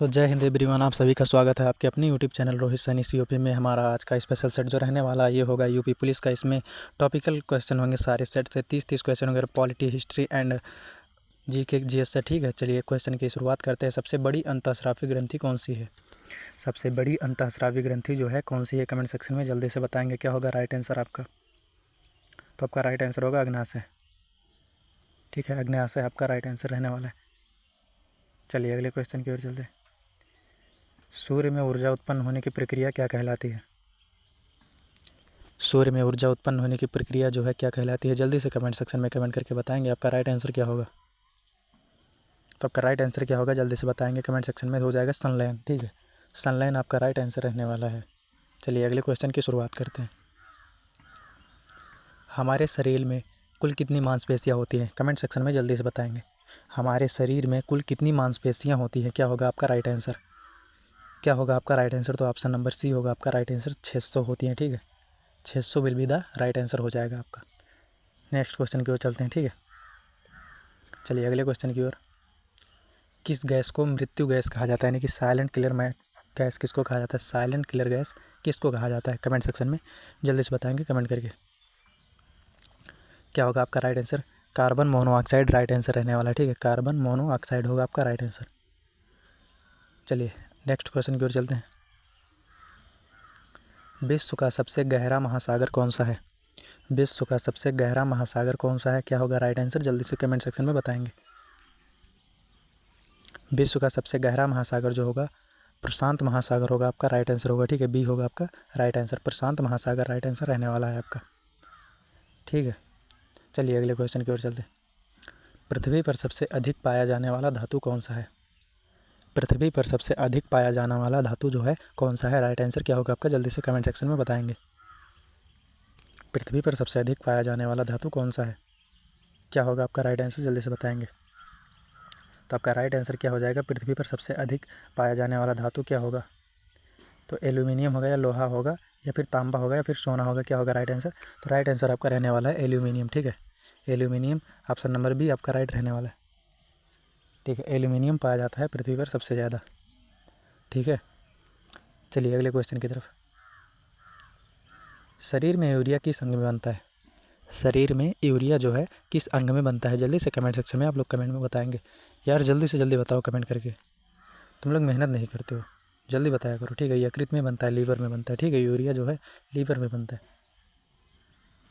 जय हिंद एवरीवन। आप सभी का स्वागत है आपके अपने YouTube channel Rohit Saini COP में। हमारा आज का स्पेशल सेट जो रहने वाला ये होगा यूपी पुलिस का। इसमें टॉपिकल क्वेश्चन होंगे सारे सेट से 30 क्वेश्चन होंगे, polity, history and GK GS से। ठीक है, चलिए क्वेश्चन की शुरुआत करते हैं। सबसे बड़ी अंतःस्रावी ग्रंथि कौन सी है? सबसे बड़ी अंतःस्रावी ग्रंथि जो है कौन सी है, कमेंट सेक्शन में जल्दी से बताएंगे। क्या होगा राइट आंसर आपका? तो आपका राइट आंसर होगा अग्न्याशय। ठीक है, अग्न्याशय आपका राइट आंसर रहने वाला है। चलिए अगले क्वेश्चन की ओर चलते हैं। सूर्य में ऊर्जा उत्पन्न होने की प्रक्रिया क्या कहलाती है? सूर्य में ऊर्जा उत्पन्न होने की प्रक्रिया जो है क्या कहलाती है? जल्दी से कमेंट सेक्शन में कमेंट करके बताएंगे आपका राइट आंसर क्या होगा। तो आपका राइट आंसर क्या होगा जल्दी से बताएंगे कमेंट सेक्शन में। हो जाएगा संलयन। ठीक है, संलयन आपका राइट आंसर रहने वाला है। चलिए अगले क्वेश्चन की शुरुआत करते हैं। हमारे शरीर में कुल कितनी मांसपेशियाँ होती हैं? कमेंट सेक्शन में जल्दी से बताएंगे। हमारे शरीर में कुल कितनी मांसपेशियाँ होती हैं? क्या होगा आपका राइट आंसर? क्या होगा आपका राइट आंसर? तो ऑप्शन नंबर सी होगा आपका राइट आंसर। 600 होती हैं। ठीक है, 600 will be the right answer हो जाएगा आपका। नेक्स्ट क्वेश्चन की ओर चलते हैं। ठीक है, चलिए अगले क्वेश्चन की ओर। किस गैस को मृत्यु गैस कहा जाता है, यानी कि साइलेंट किलर में गैस किसको कहा जाता है? साइलेंट किलर गैस किसको कहा जाता है? कमेंट सेक्शन में जल्दी से बताएंगे कमेंट करके। क्या होगा आपका right answer? Carbon monoxide right answer रहने वाला है। ठीक है, कार्बन मोनोऑक्साइड होगा आपका राइट आंसर। चलिए नेक्स्ट क्वेश्चन की ओर चलते हैं। विश्व का सबसे गहरा महासागर कौन सा है? विश्व का सबसे गहरा महासागर कौन सा है? क्या होगा राइट आंसर? जल्दी से कमेंट सेक्शन में बताएंगे। विश्व का सबसे गहरा महासागर जो होगा प्रशांत महासागर होगा आपका राइट आंसर होगा। ठीक है, बी होगा आपका राइट आंसर। प्रशांत महासागर राइट आंसर रहने वाला है आपका। ठीक है, चलिए अगले क्वेश्चन की ओर चलते हैं। पृथ्वी पर सबसे अधिक पाया जाने वाला धातु कौन सा है? पृथ्वी पर सबसे अधिक पाया जाने वाला धातु जो है कौन सा है? राइट आंसर क्या होगा आपका? जल्दी से कमेंट सेक्शन में बताएंगे। पृथ्वी पर सबसे अधिक पाया जाने वाला धातु कौन सा है? क्या होगा आपका राइट आंसर? जल्दी से बताएंगे। तो आपका राइट आंसर क्या हो जाएगा? पृथ्वी पर सबसे अधिक पाया जाने वाला धातु क्या होगा? तो एल्यूमिनियम होगा या लोहा होगा या फिर तांबा होगा या फिर सोना होगा। क्या होगा राइट आंसर? तो राइट आंसर आपका रहने वाला है एल्यूमिनियम। ठीक है, एल्यूमिनियम ऑप्शन नंबर बी आपका राइट रहने वाला है। ठीक है, एल्यूमिनियम पाया जाता है पृथ्वी पर सबसे ज़्यादा। ठीक है, चलिए अगले क्वेश्चन की तरफ। शरीर में यूरिया किस अंग में बनता है? शरीर में यूरिया जो है किस अंग में बनता है? जल्दी से कमेंट सेक्शन में आप लोग कमेंट में बताएंगे। यार जल्दी से जल्दी बताओ कमेंट करके, तुम लोग मेहनत नहीं करते हो, जल्दी बताया करो। ठीक है, यकृत में बनता है, लीवर में बनता है। ठीक है, यूरिया जो है लीवर में बनता है।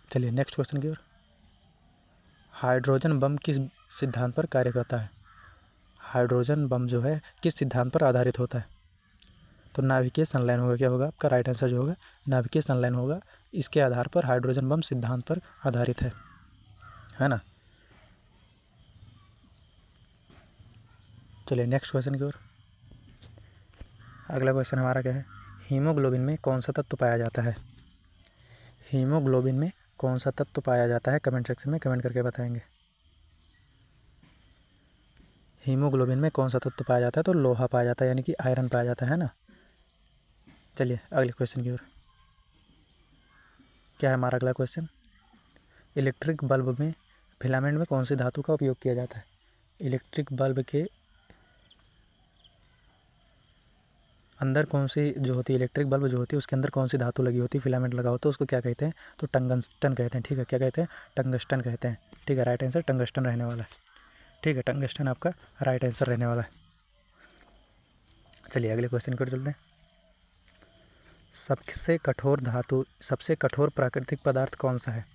चलिए नेक्स्ट क्वेश्चन की ओर। हाइड्रोजन बम किस सिद्धांत पर कार्य करता है? हाइड्रोजन बम जो है किस सिद्धांत पर आधारित होता है? तो नाभिकीय संलयन होगा। क्या होगा आपका राइट आंसर जो होगा? नाभिकीय संलयन होगा। इसके आधार पर हाइड्रोजन बम सिद्धांत पर आधारित है ना। चलिए नेक्स्ट क्वेश्चन की ओर। अगला क्वेश्चन हमारा क्या है? हीमोग्लोबिन में कौन सा तत्व पाया जाता है? हीमोग्लोबिन में कौन सा तत्व पाया जाता है? कमेंट सेक्शन में कमेंट करके बताएंगे। हीमोग्लोबिन में कौन सा तत्व पाया जाता है? तो लोहा पाया जाता है, यानी कि आयरन पाया जाता है ना। चलिए अगले क्वेश्चन की ओर। क्या है हमारा अगला क्वेश्चन? इलेक्ट्रिक बल्ब में फिलामेंट में कौन सी धातु का उपयोग किया जाता है? इलेक्ट्रिक बल्ब के अंदर कौन सी जो होती है, इलेक्ट्रिक बल्ब जो होती है उसके अंदर कौन सी धातु लगी होती है, फिलामेंट लगा होता है, उसको क्या कहते हैं? तो टंगस्टन कहते हैं। ठीक है, क्या कहते हैं? टंगस्टन कहते हैं। ठीक है, राइट आंसर टंगस्टन रहने वाला है। ठीक है, टंगस्टन आपका राइट आंसर रहने वाला है। चलिए अगले क्वेश्चन की ओर चलते हैं। सबसे कठोर प्राकृतिक पदार्थ कौन सा है?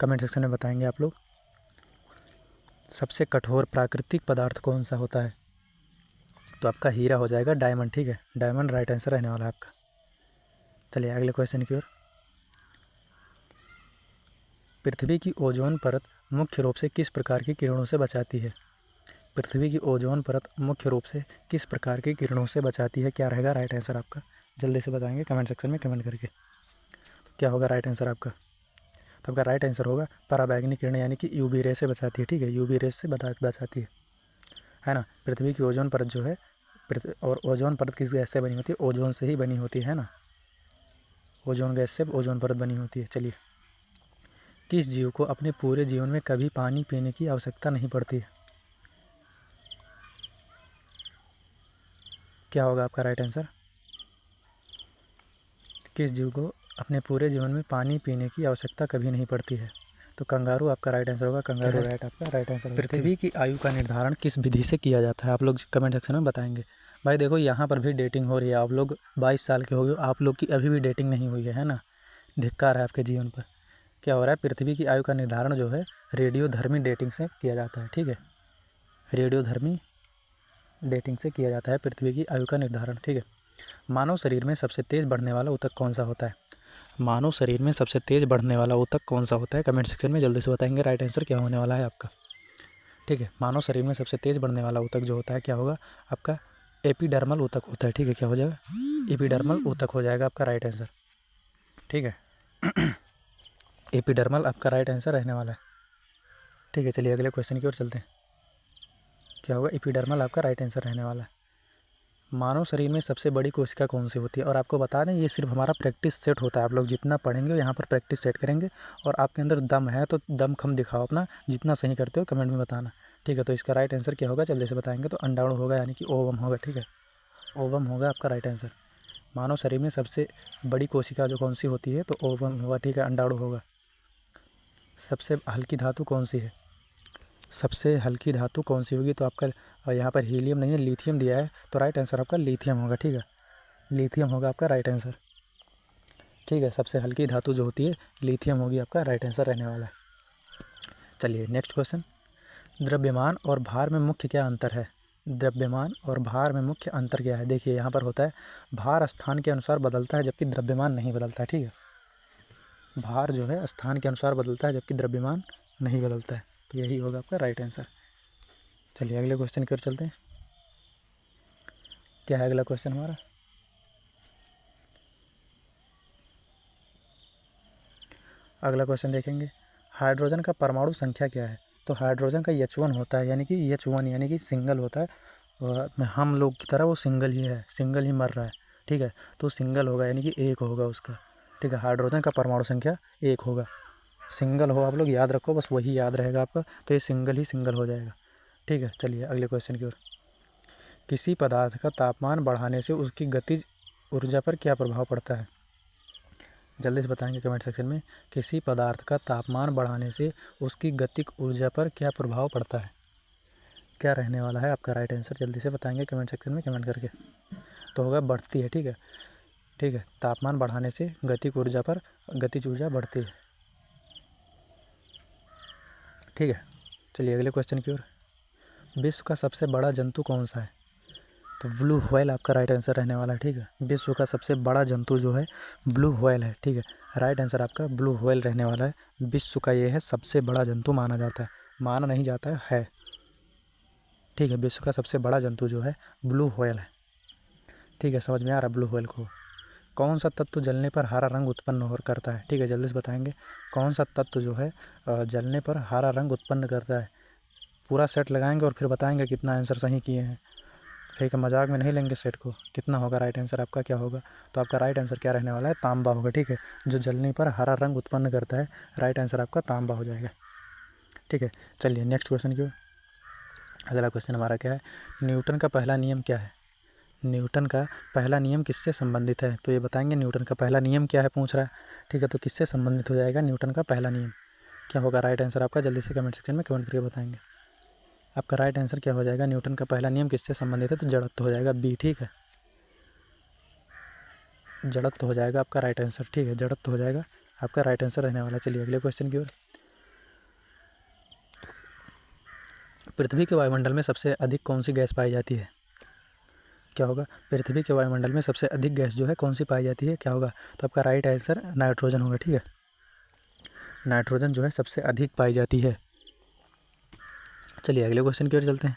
कमेंट सेक्शन में बताएंगे आप लोग। सबसे कठोर प्राकृतिक पदार्थ कौन सा होता है? तो आपका हीरा हो जाएगा, डायमंड। ठीक है, डायमंड राइट आंसर रहने वाला है आपका। चलिए अगले क्वेश्चन की ओर। पृथ्वी की ओजोन परत मुख्य रूप से किस प्रकार की किरणों से बचाती है? पृथ्वी की ओजोन परत मुख्य रूप से किस प्रकार की किरणों से बचाती है? क्या रहेगा राइट आंसर आपका? जल्दी से बताएंगे कमेंट सेक्शन में कमेंट करके। तो क्या होगा राइट आंसर आपका? तो आपका राइट आंसर होगा पराबैंगनी किरण, यानी कि यूवी रे से बचाती है। ठीक है, यूवी रे से बचाती है ना। पृथ्वी की ओजोन परत जो है और ओजोन परत किस गैस से बनी होती है? ओजोन से ही बनी होती है ना। ओजोन गैस से ओजोन परत बनी होती है। चलिए, किस जीव को अपने पूरे जीवन में कभी पानी पीने की आवश्यकता नहीं पड़ती है? क्या होगा आपका राइट आंसर? किस जीव को अपने पूरे जीवन में पानी पीने की आवश्यकता कभी नहीं पड़ती है? तो कंगारू आपका राइट आंसर होगा। कंगारू राइट आपका राइट आंसर होगा। पृथ्वी की आयु का निर्धारण किस विधि से किया जाता है? आप लोग कमेंट सेक्शन में बताएंगे। भाई देखो, यहाँ पर भी डेटिंग हो रही है। आप लोग 22 साल के हो गए, आप लोग की अभी भी डेटिंग नहीं हुई है ना? धिक्कार है आपके जीवन पर। क्या हो रहा है? पृथ्वी की आयु का निर्धारण जो है रेडियोधर्मी डेटिंग से किया जाता है। ठीक है, रेडियोधर्मी डेटिंग से किया जाता है पृथ्वी की आयु का निर्धारण। ठीक है। मानव शरीर में सबसे तेज़ बढ़ने वाला ऊतक कौन सा होता है? मानव शरीर में सबसे तेज़ बढ़ने वाला ऊतक कौन सा होता है? कमेंट सेक्शन में जल्दी से बताएंगे राइट आंसर क्या होने वाला है आपका। ठीक है, मानव शरीर में सबसे तेज़ बढ़ने वाला ऊतक जो होता है क्या होगा आपका? एपिडर्मल ऊतक होता है। ठीक है, क्या हो जाएगा? एपिडर्मल ऊतक हो जाएगा आपका राइट आंसर। ठीक है, एपिडर्मल आपका राइट आंसर रहने वाला है। ठीक है, चलिए अगले क्वेश्चन की ओर चलते हैं। क्या होगा? एपिडर्मल आपका राइट आंसर रहने वाला है। मानव शरीर में सबसे बड़ी कोशिका कौन सी होती है? और आपको बता दें, ये सिर्फ हमारा प्रैक्टिस सेट होता है। आप लोग जितना पढ़ेंगे यहाँ पर प्रैक्टिस सेट करेंगे, और आपके अंदर दम है तो दम खम दिखाओ अपना, जितना सही करते हो कमेंट में बताना। ठीक है, तो इसका राइट आंसर क्या होगा जल्दी से बताएंगे। तो अंडाणु होगा, यानी कि ओवम होगा। ठीक है, ओवम होगा आपका राइट आंसर। मानव शरीर में सबसे बड़ी कोशिका जो कौन सी होती है? तो ओवम होगा। ठीक है, अंडाणु होगा। सबसे हल्की धातु कौन सी है? सबसे हल्की धातु कौन सी होगी? तो आपका यहाँ पर हीलियम नहीं है, लिथियम दिया है, तो राइट आंसर आपका लिथियम होगा। ठीक है, लिथियम होगा आपका राइट आंसर। ठीक है, सबसे हल्की धातु जो होती है लिथियम होगी आपका राइट आंसर रहने वाला है। चलिए नेक्स्ट क्वेश्चन। द्रव्यमान और भार में मुख्य क्या अंतर है? द्रव्यमान और भार में मुख्य अंतर क्या है? देखिए यहाँ पर होता है भार स्थान के अनुसार बदलता है, जबकि द्रव्यमान नहीं बदलता है। ठीक है, भार जो है स्थान के अनुसार बदलता है, जबकि द्रव्यमान नहीं बदलता है। तो यही होगा आपका राइट आंसर। चलिए अगले क्वेश्चन की ओर चलते हैं। क्या है अगला क्वेश्चन हमारा? अगला क्वेश्चन देखेंगे, हाइड्रोजन का परमाणु संख्या क्या है? तो हाइड्रोजन का H1 होता है, यानी कि H1 यानी कि सिंगल होता है। और हम लोग की तरह वो सिंगल ही है, सिंगल ही मर रहा है। ठीक है, तो सिंगल होगा, यानी कि एक होगा उसका। ठीक है, हाइड्रोजन का परमाणु संख्या एक होगा। सिंगल हो, आप लोग याद रखो, बस वही याद रहेगा आपका। तो ये सिंगल ही सिंगल हो जाएगा। ठीक है, चलिए अगले क्वेश्चन की ओर। किसी पदार्थ का तापमान बढ़ाने से उसकी गतिज ऊर्जा पर क्या प्रभाव पड़ता है? जल्दी से बताएंगे कमेंट सेक्शन में। किसी पदार्थ का तापमान बढ़ाने से उसकी गतिक ऊर्जा पर क्या प्रभाव पड़ता है? क्या रहने वाला है आपका राइट आंसर? जल्दी से बताएंगे कमेंट सेक्शन में कमेंट करके। तो होगा बढ़ती है। ठीक है, ठीक है, तापमान बढ़ाने से गतिक ऊर्जा पर गतिज ऊर्जा बढ़ती है। ठीक है, चलिए अगले क्वेश्चन की ओर। विश्व का सबसे बड़ा जंतु कौन सा है? तो ब्लू व्हेल आपका राइट आंसर रहने वाला है। ठीक है, विश्व का सबसे बड़ा जंतु जो है ब्लू व्हेल है। ठीक है, राइट आंसर आपका ब्लू व्हेल रहने वाला है। विश्व का ये है सबसे बड़ा जंतु माना जाता है, माना नहीं जाता है। ठीक है, विश्व का सबसे बड़ा जंतु जो है ब्लू व्हेल है। ठीक है, समझ में आ रहा है ब्लू व्हेल को? कौन सा तत्व जलने पर हरा रंग उत्पन्न और करता है? ठीक है, जल्दी से बताएंगे कौन सा तत्व जो है जलने पर हरा रंग उत्पन्न करता है। पूरा सेट लगाएंगे और फिर बताएंगे कितना आंसर सही किए हैं। ठीक है, मजाक में नहीं लेंगे सेट को। कितना होगा राइट आंसर आपका, क्या होगा? तो आपका राइट आंसर क्या रहने वाला है? तांबा होगा। ठीक है, जो जलने पर हरा रंग उत्पन्न करता है, राइट आंसर आपका तांबा हो जाएगा। ठीक है, चलिए नेक्स्ट क्वेश्चन की ओर। अगला क्वेश्चन हमारा क्या है? न्यूटन का पहला नियम क्या है? न्यूटन का पहला नियम किससे संबंधित है? तो ये बताएंगे न्यूटन का पहला नियम क्या है, पूछ रहा है। ठीक है, तो किससे संबंधित हो जाएगा न्यूटन का पहला नियम? क्या होगा राइट आंसर आपका? जल्दी से कमेंट सेक्शन में कमेंट करके बताएंगे। आपका राइट आंसर क्या हो जाएगा? न्यूटन का पहला नियम किससे संबंधित है? तो जड़त्व हो जाएगा बी। ठीक है, जड़त्व हो जाएगा आपका राइट आंसर। ठीक है, जड़त्व हो जाएगा आपका राइट आंसर रहने वाला। चलिए अगले क्वेश्चन की ओर। पृथ्वी के वायुमंडल में सबसे अधिक कौन सी गैस पाई जाती है? क्या होगा? पृथ्वी के वायुमंडल में सबसे अधिक गैस जो है कौन सी पाई जाती है? क्या होगा? तो आपका राइट आंसर नाइट्रोजन होगा। ठीक है, नाइट्रोजन जो है सबसे अधिक पाई जाती है। चलिए अगले क्वेश्चन की ओर चलते हैं।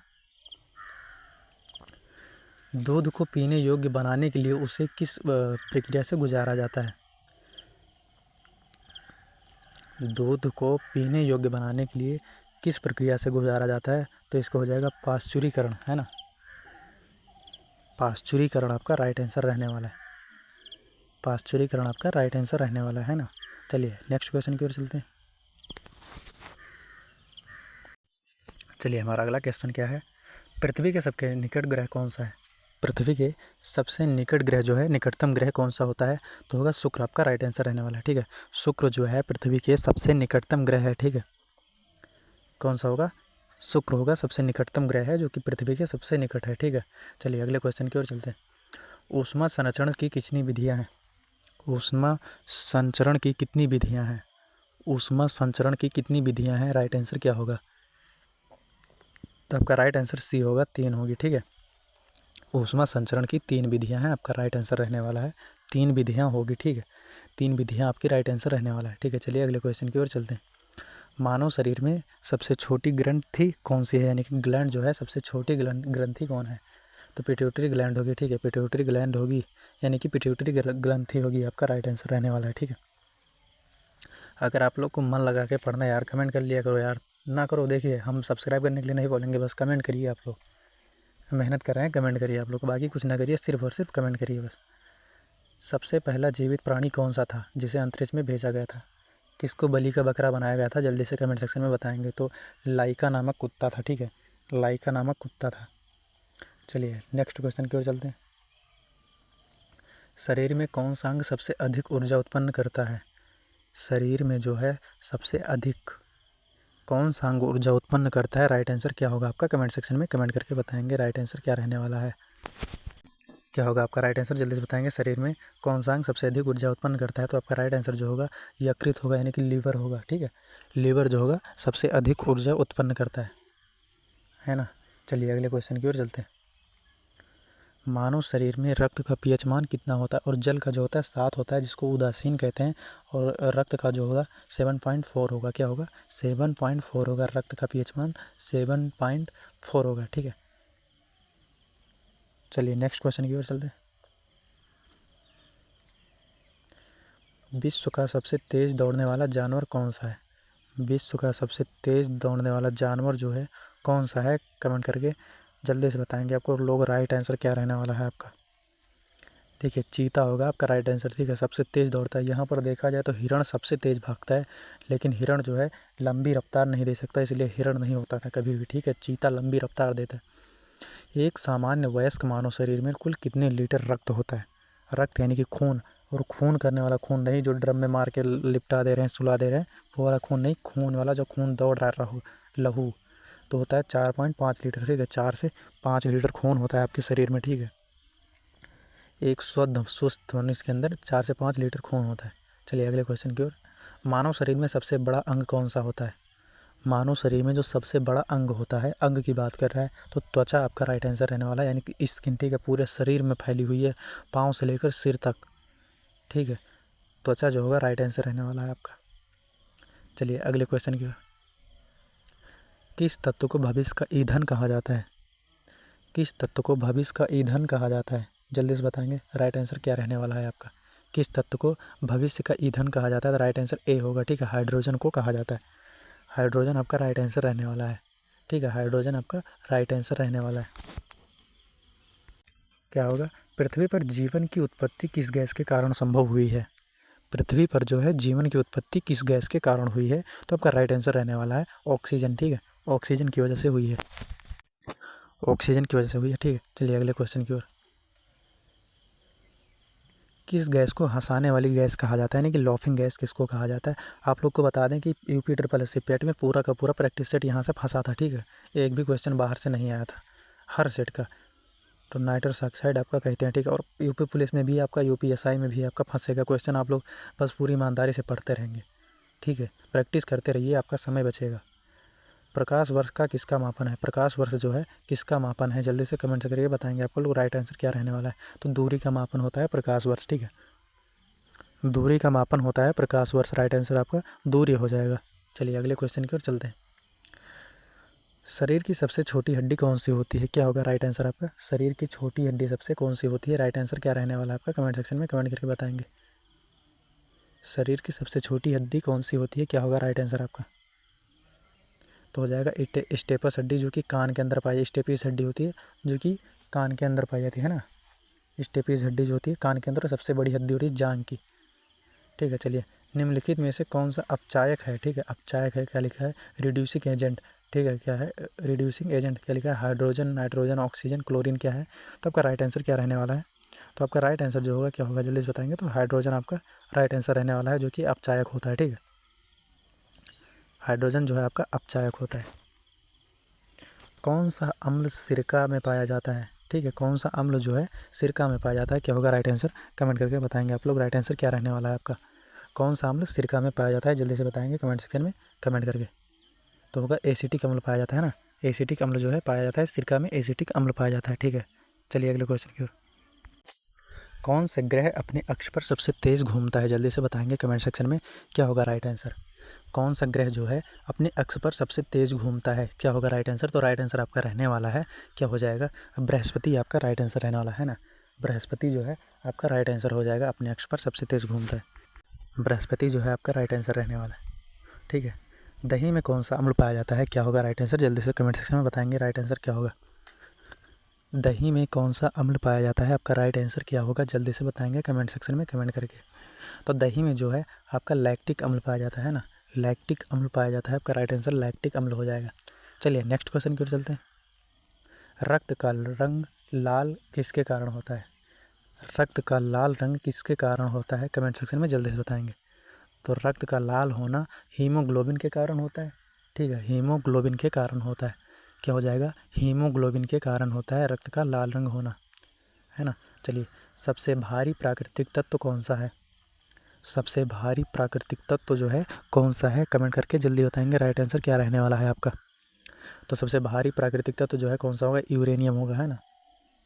दूध को पीने योग्य बनाने के लिए उसे किस प्रक्रिया से गुजारा जाता है? दूध को पीने योग्य बनाने के लिए किस प्रक्रिया से गुजारा जाता है? तो इसको हो जाएगा पाश्चुरीकरण, है ना? पाश्चुरीकरण आपका राइट आंसर रहने वाला है। पाश्चुरीकरण आपका राइट आंसर रहने वाला है ना? चलिए नेक्स्ट क्वेश्चन की ओर चलते हैं। चलिए हमारा अगला क्वेश्चन क्या है? पृथ्वी के सबसे निकट ग्रह कौन सा है? पृथ्वी के सबसे निकट ग्रह जो है, निकटतम ग्रह कौन सा होता है? तो होगा शुक्र, आपका राइट आंसर रहने वाला है। ठीक है, शुक्र जो है पृथ्वी के सबसे निकटतम ग्रह है। ठीक है, कौन सा होगा? शुक्र होगा, सबसे निकटतम ग्रह है जो कि पृथ्वी के सबसे निकट है। ठीक है, चलिए अगले क्वेश्चन की ओर चलते हैं। ऊष्मा संचरण की कितनी विधियाँ हैं? ऊष्मा संचरण की कितनी विधियाँ हैं? ऊष्मा संचरण की कितनी विधियाँ हैं? राइट आंसर क्या होगा? तो आपका राइट आंसर सी होगा, 3 होगी। ठीक है, ऊष्मा संचरण की 3 विधियाँ हैं, आपका राइट आंसर रहने वाला है। 3 विधियाँ होगी। ठीक है, 3 विधियाँ आपकी राइट आंसर रहने वाला है। ठीक है, चलिए अगले क्वेश्चन की ओर चलते हैं। मानव शरीर में सबसे छोटी ग्रंथि कौन सी है? यानी कि ग्लैंड जो है, सबसे छोटी ग्रंथि कौन है? तो पिट्यूटरी ग्लैंड होगी। ठीक है, पिट्यूटरी ग्लैंड होगी, यानी कि पिट्यूटरी ग्रंथि होगी, आपका राइट आंसर रहने वाला है। ठीक है, अगर आप लोग को मन लगा के पढ़ना है यार, कमेंट कर लिया करो यार, ना करो देखिए हम सब्सक्राइब करने के लिए नहीं बोलेंगे, बस कमेंट करिए। आप लोग मेहनत कर रहे हैं, कमेंट करिए आप लोग, बाकी कुछ ना करिए, सिर्फ और सिर्फ कमेंट करिए बस। सबसे पहला जीवित प्राणी कौन सा था जिसे अंतरिक्ष में भेजा गया था? किसको बलि का बकरा बनाया गया था? जल्दी से कमेंट सेक्शन में बताएंगे। तो लाइका नामक कुत्ता था। ठीक है, लाइका नामक कुत्ता था। चलिए नेक्स्ट क्वेश्चन की ओर चलते हैं। शरीर में कौन सा अंग सबसे अधिक ऊर्जा उत्पन्न करता है? शरीर में जो है सबसे अधिक कौन सा अंग ऊर्जा उत्पन्न करता है? राइट आंसर क्या होगा आपका? कमेंट सेक्शन में कमेंट करके बताएंगे राइट आंसर क्या रहने वाला है। क्या होगा आपका राइट आंसर? जल्दी से बताएंगे। शरीर में कौन सा अंग सबसे अधिक ऊर्जा उत्पन्न करता है? तो आपका राइट आंसर जो होगा यकृत होगा, यानी कि लीवर होगा। ठीक है, लीवर जो होगा सबसे अधिक ऊर्जा उत्पन्न करता है ना। चलिए अगले क्वेश्चन की ओर चलते हैं। मानव शरीर में रक्त का पीएच मान कितना होता है? और जल का जो होता है 7 होता है, जिसको उदासीन कहते हैं, और रक्त का जो होगा 7.4 होगा। क्या होगा? 7.4 होगा, रक्त का पीएच मान 7.4 होगा। ठीक है, चलिए नेक्स्ट क्वेश्चन की ओर चलते हैं। विश्व का सबसे तेज़ दौड़ने वाला जानवर कौन सा है? विश्व का सबसे तेज़ दौड़ने वाला जानवर जो है कौन सा है? कमेंट करके जल्दी से बताएंगे आपको लोग। राइट आंसर क्या रहने वाला है आपका? देखिए चीता होगा आपका राइट आंसर। ठीक है, सबसे तेज़ दौड़ता है। यहाँ पर देखा जाए तो हिरण सबसे तेज़ भागता है, लेकिन हिरण जो है लंबी रफ्तार नहीं दे सकता, इसलिए हिरण नहीं होता था कभी भी। ठीक है, चीता लंबी रफ्तार देता है। एक सामान्य वयस्क मानव शरीर में कुल कितने लीटर रक्त होता है? रक्त यानी कि खून, और खून करने वाला खून नहीं जो ड्रम में मार के लिपटा दे रहे हैं, सुला दे रहे हैं, वो वाला खून नहीं, खून वाला जो खून दौड़ रहा है लहू, तो होता है 4.5 लीटर। ठीक है, 4 से 5 लीटर खून होता है आपके शरीर में। ठीक है, एक शुद्ध सुस्त मनुष्य के अंदर 4 से 5 लीटर खून होता है। चलिए अगले क्वेश्चन की ओर। मानव शरीर में सबसे बड़ा अंग कौन सा होता है? मानव शरीर में जो सबसे बड़ा अंग होता है, अंग की बात कर रहा है, तो त्वचा आपका राइट आंसर रहने वाला है, यानी कि स्किन। ठीक है, पूरे शरीर में फैली हुई है, पाँव से लेकर सिर तक। ठीक है, त्वचा जो होगा राइट आंसर रहने वाला है आपका। चलिए अगले क्वेश्चन की ओर। किस तत्व को भविष्य का ईंधन कहा जाता है? किस तत्व को भविष्य का ईंधन कहा जाता है? जल्दी से बताएंगे राइट आंसर क्या रहने वाला है आपका। किस तत्व को भविष्य का ईंधन कहा जाता है? तो राइट आंसर ए होगा। ठीक है, हाइड्रोजन को कहा जाता है। हाइड्रोजन आपका राइट आंसर रहने वाला है। ठीक है, हाइड्रोजन आपका राइट आंसर रहने वाला है। क्या होगा? पृथ्वी पर जीवन की उत्पत्ति किस गैस के कारण संभव हुई है? पृथ्वी पर जो है जीवन की उत्पत्ति किस गैस के कारण हुई है? तो आपका राइट आंसर रहने वाला है ऑक्सीजन। ठीक है, ऑक्सीजन की वजह से हुई है, ऑक्सीजन की वजह से हुई है। ठीक है, चलिए अगले क्वेश्चन की ओर। किस गैस को हंसाने वाली गैस कहा जाता है, यानी कि लॉफिंग गैस किसको कहा जाता है? आप लोग को बता दें कि यूपी SSC पेट में पूरा का पूरा प्रैक्टिस सेट यहाँ से फंसा था। ठीक है, एक भी क्वेश्चन बाहर से नहीं आया था हर सेट का। तो नाइट्रस ऑक्साइड आपका कहते हैं। ठीक है, और यूपी पुलिस में भी आपका, UPSI में भी आपका फंसेगा क्वेश्चन। आप लोग बस पूरी ईमानदारी से पढ़ते रहेंगे। ठीक है, प्रैक्टिस करते रहिए, आपका समय बचेगा। प्रकाश वर्ष का किसका मापन है? प्रकाश वर्ष जो है किसका मापन है? जल्दी से कमेंट करके बताएंगे आपको लोग राइट आंसर क्या रहने वाला है। तो दूरी का मापन होता है प्रकाश वर्ष। ठीक है, दूरी का मापन होता है प्रकाश वर्ष, राइट आंसर आपका दूरी हो जाएगा। चलिए अगले क्वेश्चन की ओर चलते हैं। शरीर की सबसे छोटी हड्डी कौन सी होती है? क्या होगा राइट आंसर आपका? शरीर की छोटी हड्डी सबसे कौन सी होती है? राइट आंसर क्या रहने वाला है आपका? कमेंट सेक्शन में कमेंट करके बताएंगे। शरीर की सबसे छोटी हड्डी कौन सी होती है? क्या होगा राइट आंसर आपका? तो हो जाएगा स्टेपस हड्डी, जो कि कान के अंदर पाई जाती है। स्टेपिस हड्डी होती है जो कि कान के अंदर पाई जाती है ना। स्टेपिस हड्डी जो होती है कान के अंदर, सबसे बड़ी हड्डी होती है जांघ की। ठीक है, चलिए निम्नलिखित में से कौन सा अपचायक है? ठीक है, अपचायक है, क्या लिखा है? Reducing agent. ठीक है, क्या है रिड्यूसिंग एजेंट, क्या लिखा है हाइड्रोजन, नाइट्रोजन, ऑक्सीजन, क्लोरीन क्या है। तो आपका राइट आंसर क्या रहने वाला है, तो आपका राइट आंसर जो होगा क्या होगा जल्दी से बताएंगे। तो हाइड्रोजन आपका राइट आंसर रहने वाला है, जो कि अपचायक होता है। ठीक है, हाइड्रोजन जो है आपका अपचायक होता है। कौन सा अम्ल सिरका में पाया जाता है, ठीक है, कौन सा अम्ल जो है सिरका में पाया जाता है, क्या होगा राइट आंसर, कमेंट करके बताएंगे आप लोग। राइट आंसर क्या रहने वाला है आपका, कौन सा अम्ल सिरका में पाया जाता है, जल्दी से बताएंगे कमेंट सेक्शन में कमेंट करके। तो होगा एसिटिक अम्ल पाया जाता है ना, एसिटिक अम्ल जो है पाया जाता है सिरका में, एसिटिक अम्ल पाया जाता है। ठीक है, चलिए अगले क्वेश्चन की ओर। कौन से ग्रह अपने अक्ष पर सबसे तेज़ घूमता है, जल्दी से बताएंगे कमेंट सेक्शन में, क्या होगा राइट आंसर। कौन सा ग्रह जो है अपने अक्ष पर सबसे तेज़ घूमता है, क्या होगा राइट आंसर। तो राइट आंसर आपका रहने वाला है, क्या हो जाएगा, बृहस्पति आपका राइट आंसर रहने वाला है ना। बृहस्पति जो है आपका राइट आंसर हो जाएगा, अपने अक्ष पर सबसे तेज़ घूमता है, बृहस्पति जो है आपका राइट आंसर रहने वाला है। ठीक है, दही में कौन सा अम्ल पाया जाता है, क्या होगा राइट आंसर, जल्दी से कमेंट सेक्शन में बताएंगे राइट आंसर क्या होगा। दही में कौन सा अम्ल पाया जाता है, आपका राइट आंसर क्या होगा, जल्दी से बताएंगे कमेंट सेक्शन में कमेंट करके। तो दही में जो है आपका लैक्टिक अम्ल पाया जाता है ना, लैक्टिक अम्ल पाया जाता है, आपका राइट आंसर लैक्टिक अम्ल हो जाएगा। चलिए नेक्स्ट क्वेश्चन की ओर चलते हैं। रक्त का रंग लाल किसके कारण होता है, रक्त का लाल रंग किसके कारण होता है, कमेंट सेक्शन में जल्दी से बताएंगे। तो रक्त का लाल होना हीमोग्लोबिन के कारण होता है। ठीक है, हीमोग्लोबिन के कारण होता है, क्या हो जाएगा, हीमोग्लोबिन के कारण होता है रक्त का लाल रंग होना, है ना। चलिए, सबसे भारी प्राकृतिक तत्व कौन सा है, सबसे भारी प्राकृतिक तत्व जो है कौन सा है, कमेंट करके जल्दी बताएंगे राइट आंसर क्या रहने वाला है आपका। तो सबसे भारी प्राकृतिक तत्व जो है कौन सा होगा, यूरेनियम होगा, है ना,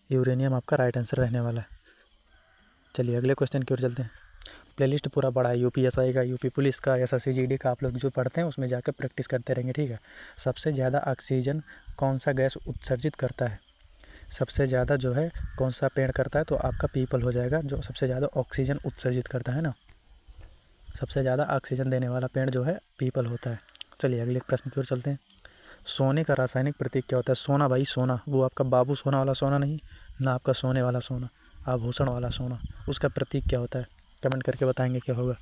यूरेनियम आपका राइट आंसर रहने वाला है। चलिए अगले क्वेश्चन की ओर चलते हैं। प्लेलिस्ट पूरा बड़ा है, यूपीएसआई का, यूपी पुलिस का, एसएससी का, आप लोग जो पढ़ते हैं उसमें जाकर प्रैक्टिस करते रहेंगे। ठीक है, सबसे ज़्यादा ऑक्सीजन कौन सा गैस उत्सर्जित करता है, सबसे ज़्यादा जो है कौन सा पेड़ करता है, तो आपका पीपल हो जाएगा, जो सबसे ज़्यादा ऑक्सीजन उत्सर्जित करता है ना, सबसे ज़्यादा ऑक्सीजन देने वाला पेड़ जो है पीपल होता है। चलिए अगले प्रश्न की ओर चलते हैं। सोने का रासायनिक प्रतीक क्या होता है, सोना भाई सोना, वो आपका बाबू सोना वाला सोना नहीं, ना आपका सोने वाला सोना, आभूषण वाला सोना, उसका प्रतीक क्या होता है, कमेंट करके बताएंगे क्या होगा।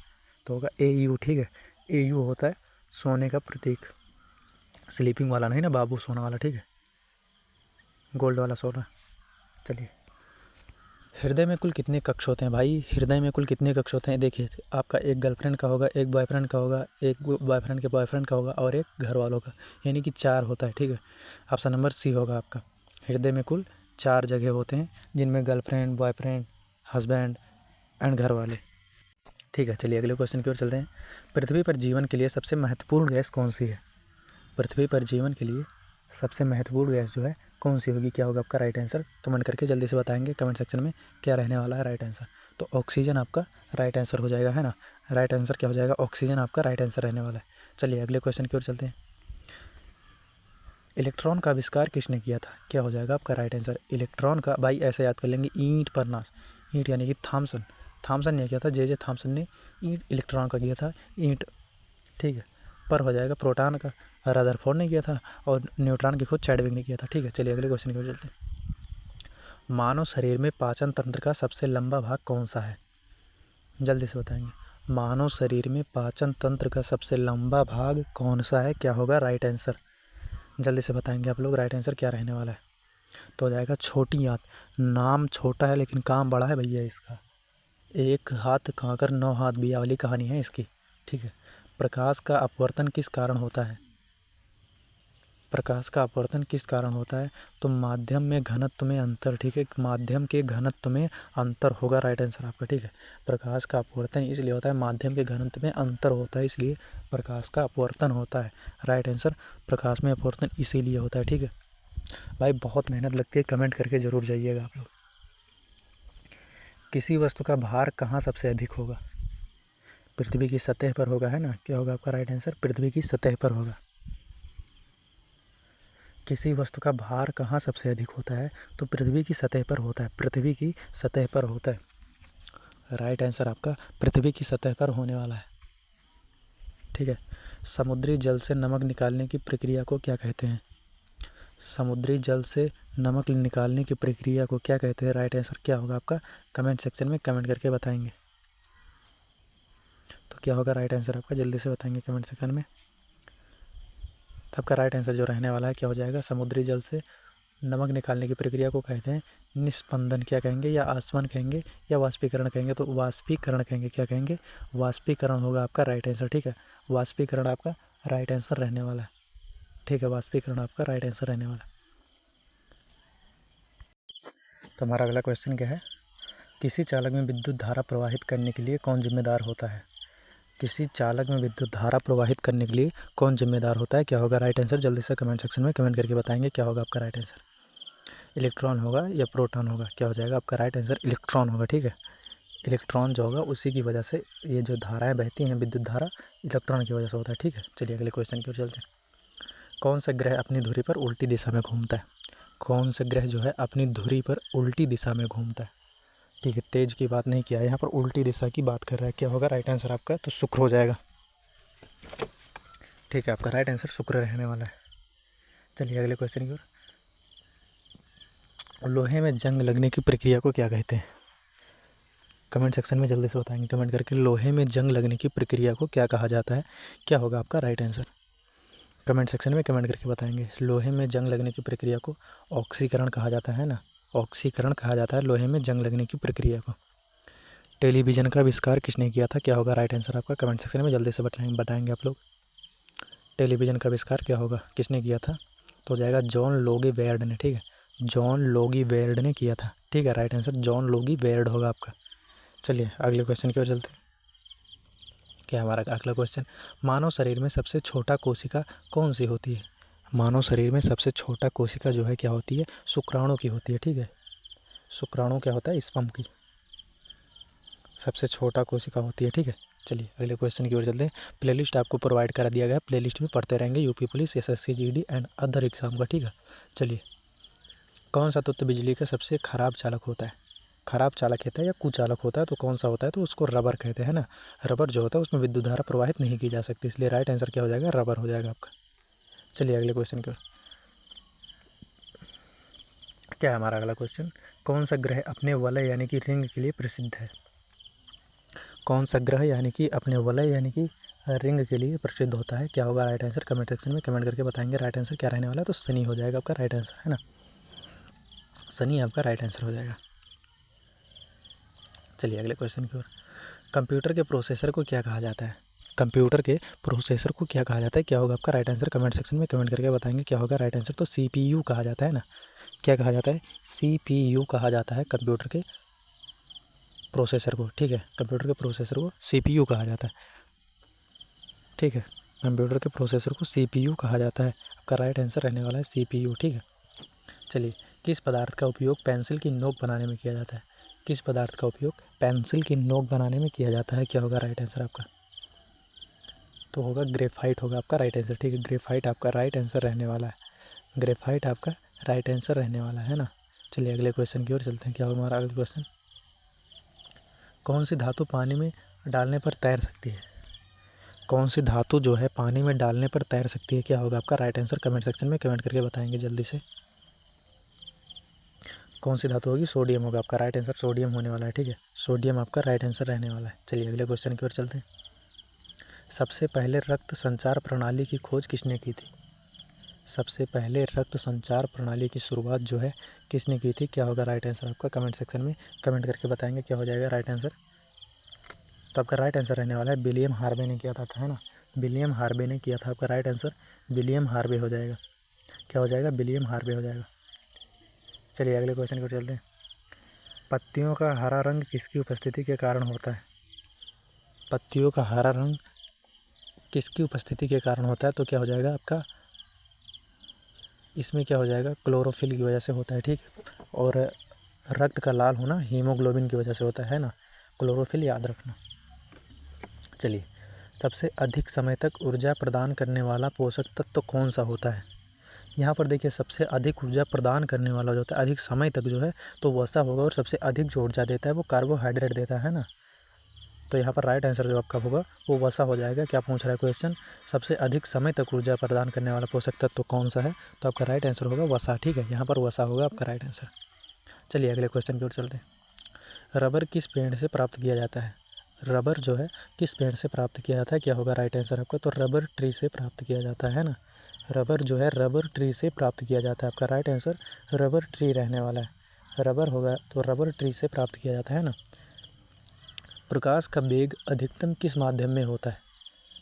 तो होगा AU। ठीक है, AU होता है सोने का प्रतीक, स्लीपिंग वाला नहीं ना, बाबू सोना वाला। ठीक है, गोल्ड वाला सोना। चलिए, हृदय में कुल कितने कक्ष होते हैं भाई, हृदय में कुल कितने कक्ष होते हैं, देखिए आपका एक गर्लफ्रेंड का होगा, एक बॉयफ्रेंड का होगा, एक बॉयफ्रेंड के बॉयफ्रेंड का होगा, और एक घर वालों का, यानी कि 4 होता है। ठीक है, ऑप्शन नंबर सी होगा आपका। हृदय में कुल 4 जगह होते हैं, जिनमें गर्लफ्रेंड, बॉयफ्रेंड, हस्बैंड एंड घर वाले। ठीक है, चलिए अगले क्वेश्चन की ओर चलते हैं। पृथ्वी पर जीवन के लिए सबसे महत्वपूर्ण गैस कौन सी है, पृथ्वी पर जीवन के लिए सबसे महत्वपूर्ण गैस जो है कौन सी होगी, क्या होगा आपका राइट आंसर, कमेंट करके जल्दी से बताएंगे कमेंट सेक्शन में क्या रहने वाला है राइट आंसर। तो ऑक्सीजन आपका राइट आंसर हो जाएगा, है ना, राइट आंसर क्या हो जाएगा, ऑक्सीजन आपका राइट आंसर रहने वाला है। चलिए अगले क्वेश्चन की ओर चलते हैं। इलेक्ट्रॉन का आविष्कार किसने किया था, क्या हो जाएगा आपका राइट आंसर। इलेक्ट्रॉन का भाई ऐसे याद कर लेंगे, ईंट पर नाश, ईंट यानी कि थॉमसन, थॉमसन ने किया था, जे थॉमसन ने ईंट इलेक्ट्रॉन का किया था, ईंट। ठीक है, पर हो जाएगा प्रोटॉन का, रदरफोर्ड ने किया था, और न्यूट्रॉन की खोज चैडविक ने किया था। ठीक है, चलिए अगले क्वेश्चन की ओर चलते हैं। मानव शरीर में पाचन तंत्र का सबसे लंबा भाग कौन सा है, जल्दी से बताएंगे। मानव शरीर में पाचन तंत्र का सबसे लंबा भाग कौन सा है, क्या होगा राइट आंसर, जल्दी से बताएंगे आप लोग राइट आंसर क्या रहने वाला है। तो हो जाएगा छोटी आंत, नाम छोटा है लेकिन काम बड़ा है भैया इसका, एक हाथ खाकर 9 हाथ बिया वाली कहानी है इसकी। ठीक है, प्रकाश का अपवर्तन किस कारण होता है, प्रकाश का अपवर्तन किस कारण होता है, तो माध्यम में घनत्व में अंतर। ठीक है, माध्यम के घनत्व में अंतर होगा राइट आंसर आपका। ठीक है, प्रकाश का अपवर्तन इसलिए होता है, माध्यम के घनत्व में अंतर होता है, इसलिए प्रकाश का अपवर्तन होता है। राइट आंसर प्रकाश में अपवर्तन इसीलिए होता है। ठीक है भाई, बहुत मेहनत लगती है, कमेंट करके ज़रूर जाइएगा आप लोग। किसी वस्तु का भार कहाँ सबसे अधिक होगा, पृथ्वी की सतह पर होगा, है ना, क्या होगा आपका राइट आंसर, पृथ्वी की सतह पर होगा। किसी वस्तु का भार कहाँ सबसे अधिक होता है, तो पृथ्वी की सतह पर होता है, पृथ्वी की सतह पर होता है। राइट आंसर आपका पृथ्वी की सतह पर होने वाला है। ठीक है, समुद्री जल से नमक निकालने की प्रक्रिया को क्या कहते हैं, समुद्री जल से नमक निकालने की प्रक्रिया को क्या कहते हैं, राइट आंसर क्या होगा आपका, कमेंट सेक्शन में कमेंट करके बताएंगे। तो क्या होगा राइट आंसर आपका, जल्दी से बताएंगे कमेंट सेक्शन में। तो आपका राइट आंसर जो रहने वाला है क्या हो जाएगा, समुद्री जल से नमक निकालने की प्रक्रिया को कहते हैं निस्पंदन क्या कहेंगे, या आसवन कहेंगे, या वाष्पीकरण कहेंगे। तो वाष्पीकरण कहेंगे, क्या कहेंगे, वाष्पीकरण होगा आपका राइट आंसर। ठीक है, वाष्पीकरण आपका राइट आंसर रहने वाला है। ठीक है, वाष्पीकरण आपका राइट आंसर रहने वाला है। तो हमारा अगला क्वेश्चन क्या है, किसी चालक में विद्युत धारा प्रवाहित करने के लिए कौन जिम्मेदार होता है। किसी चालक में विद्युत धारा प्रवाहित करने के लिए कौन जिम्मेदार होता है, क्या होगा राइट आंसर, जल्दी से कमेंट सेक्शन में कमेंट करके बताएंगे क्या होगा आपका राइट आंसर। इलेक्ट्रॉन होगा या प्रोटॉन होगा, क्या हो जाएगा आपका राइट आंसर, इलेक्ट्रॉन होगा। ठीक है, इलेक्ट्रॉन जो होगा उसी की वजह से ये जो धाराएं बहती हैं, विद्युत धारा इलेक्ट्रॉन की वजह से होता है। ठीक है, चलिए अगले क्वेश्चन की ओर चलते हैं। कौन सा ग्रह अपनी धुरी पर उल्टी दिशा में घूमता है। कौन सा ग्रह जो है अपनी धुरी पर उल्टी दिशा में घूमता है। ठीक है, तेज की बात नहीं किया है यहाँ पर, उल्टी दिशा की बात कर रहा है। क्या होगा राइट आंसर आपका, तो शुक्र हो जाएगा। ठीक है, आपका राइट आंसर शुक्र रहने वाला है। चलिए अगले क्वेश्चन की ओर। लोहे में जंग लगने की प्रक्रिया को क्या कहते हैं। कमेंट सेक्शन में जल्दी से बताएंगे कमेंट करके, लोहे में जंग लगने की प्रक्रिया को क्या कहा जाता है, क्या होगा आपका राइट आंसर। कमेंट सेक्शन में कमेंट करके बताएंगे। लोहे में जंग लगने की प्रक्रिया को ऑक्सीकरण कहा जाता है ना, ऑक्सीकरण कहा जाता है लोहे में जंग लगने की प्रक्रिया को। टेलीविज़न का आविष्कार किसने किया था, क्या होगा राइट आंसर आपका, कमेंट सेक्शन में जल्दी से बताएंगे आप लोग। टेलीविज़न का आविष्कार क्या होगा, किसने किया था, तो हो जाएगा जॉन लोगी बेयर्ड ने। ठीक है, जॉन लोगी बेयर्ड ने किया था। ठीक है, right answer John Logie Baird होगा आपका। चलिए अगले क्वेश्चन की ओर चलते हैं। क्या हमारा अगला क्वेश्चन, मानव शरीर में सबसे छोटा कोशिका कौन सी होती है। मानव शरीर में सबसे छोटा कोशिका जो है क्या होती है, शुक्राणु की होती है। ठीक है, शुक्राणु क्या होता है, स्पर्म की सबसे छोटा कोशिका होती है। ठीक है, चलिए अगले क्वेश्चन की ओर चलते हैं। प्लेलिस्ट आपको प्रोवाइड करा दिया गया है, प्लेलिस्ट में पढ़ते रहेंगे UP police, SSC GD and other exam का। ठीक है, चलिए कौन सा तत्व बिजली का सबसे खराब चालक होता है। खराब चालक होता है या कुचालक होता है, तो कौन सा होता है, तो उसको रबर कहते हैं ना। रबर जो होता है उसमें विद्युत धारा प्रवाहित नहीं की जा सकती, इसलिए राइट आंसर क्या हो जाएगा, रबर हो जाएगा आपका। चलिए अगले क्वेश्चन की ओर। क्या है हमारा अगला क्वेश्चन, कौन सा ग्रह अपने वलय यानी कि रिंग के लिए प्रसिद्ध है। कौन सा ग्रह यानी कि अपने वलय यानी कि रिंग के लिए प्रसिद्ध होता है, क्या होगा राइट आंसर, कमेंट सेक्शन में कमेंट करके बताएंगे राइट आंसर क्या रहने वाला है। तो शनि हो जाएगा आपका राइट आंसर, है ना, शनि आपका राइट आंसर हो जाएगा। चलिए अगले क्वेश्चन की ओर। कंप्यूटर के प्रोसेसर को क्या कहा जाता है। कंप्यूटर के प्रोसेसर को क्या कहा जाता है, क्या होगा आपका राइट आंसर, कमेंट सेक्शन में कमेंट करके बताएंगे क्या होगा राइट आंसर। तो सीपीयू कहा जाता है ना, क्या कहा जाता है, सीपीयू कहा जाता है कंप्यूटर के प्रोसेसर को। ठीक है, कंप्यूटर के प्रोसेसर को सीपीयू कहा जाता है। ठीक है, कंप्यूटर के प्रोसेसर को सीपीयू कहा जाता है। आपका राइट आंसर रहने वाला है सीपीयू। ठीक है, चलिए किस पदार्थ का उपयोग पेंसिल की नोक बनाने में किया जाता है। किस पदार्थ का उपयोग पेंसिल की नोक बनाने में किया जाता है, क्या होगा राइट आंसर आपका, तो होगा ग्रेफाइट होगा आपका राइट आंसर। ठीक है, ग्रेफाइट आपका राइट आंसर रहने वाला है। ग्रेफाइट आपका राइट आंसर रहने वाला है ना। चलिए अगले क्वेश्चन की ओर चलते हैं। क्या होगा हमारा अगला क्वेश्चन, कौन सी धातु पानी में डालने पर तैर सकती है। कौन सी धातु जो है पानी में डालने पर तैर सकती है, क्या होगा आपका राइट आंसर, कमेंट सेक्शन में कमेंट करके बताएंगे जल्दी से। कौन सी धातु होगी, सोडियम होगा आपका राइट आंसर, सोडियम होने वाला है। ठीक है, सोडियम आपका राइट आंसर रहने वाला है। चलिए अगले क्वेश्चन की ओर चलते हैं। सबसे पहले रक्त संचार प्रणाली की खोज किसने की थी। सबसे पहले रक्त संचार प्रणाली की शुरुआत जो है किसने की थी, क्या होगा राइट आंसर आपका, कमेंट सेक्शन में कमेंट करके बताएंगे क्या हो जाएगा राइट आंसर। तो आपका राइट आंसर रहने वाला है विलियम हार्वे ने किया था, है ना, विलियम हार्वे ने किया था। आपका राइट आंसर विलियम हार्वे हो जाएगा, क्या हो जाएगा, विलियम हार्वे हो जाएगा। चलिए अगले क्वेश्चन की ओर चलते हैं। पत्तियों का हरा रंग किसकी उपस्थिति के कारण होता है। पत्तियों का हरा रंग किसकी उपस्थिति के कारण होता है, तो क्या हो जाएगा आपका, इसमें क्या हो जाएगा, क्लोरोफिल की वजह से होता है। ठीक है, और रक्त का लाल होना हीमोग्लोबिन की वजह से होता है ना, क्लोरोफिल याद रखना। चलिए सबसे अधिक समय तक ऊर्जा प्रदान करने वाला पोषक तत्व कौन सा होता है। यहाँ पर देखिए सबसे अधिक ऊर्जा प्रदान करने वाला जो होता है अधिक समय तक जो है, तो वसा होगा, और सबसे अधिक जो ऊर्जा देता है वो कार्बोहाइड्रेट देता है ना। तो यहाँ पर राइट आंसर जो आपका होगा वो वसा हो जाएगा। क्या पूछ रहा है क्वेश्चन, सबसे अधिक समय तक ऊर्जा प्रदान करने वाला पोषक तत्व कौन सा है, तो आपका राइट आंसर होगा वसा। ठीक है, यहाँ पर वसा होगा आपका राइट आंसर। चलिए अगले क्वेश्चन की ओर चलते हैं। रबर किस पेड़ से प्राप्त किया जाता है। रबर जो है किस पेड़ से प्राप्त किया जाता है, क्या होगा राइट आंसर आपका, तो रबर ट्री से प्राप्त किया जाता है ना, रबर जो है रबर ट्री से प्राप्त किया जाता है। आपका राइट आंसर रबर ट्री रहने वाला है। रबर होगा तो रबर ट्री से प्राप्त किया जाता है ना। प्रकाश का वेग अधिकतम किस माध्यम में होता है?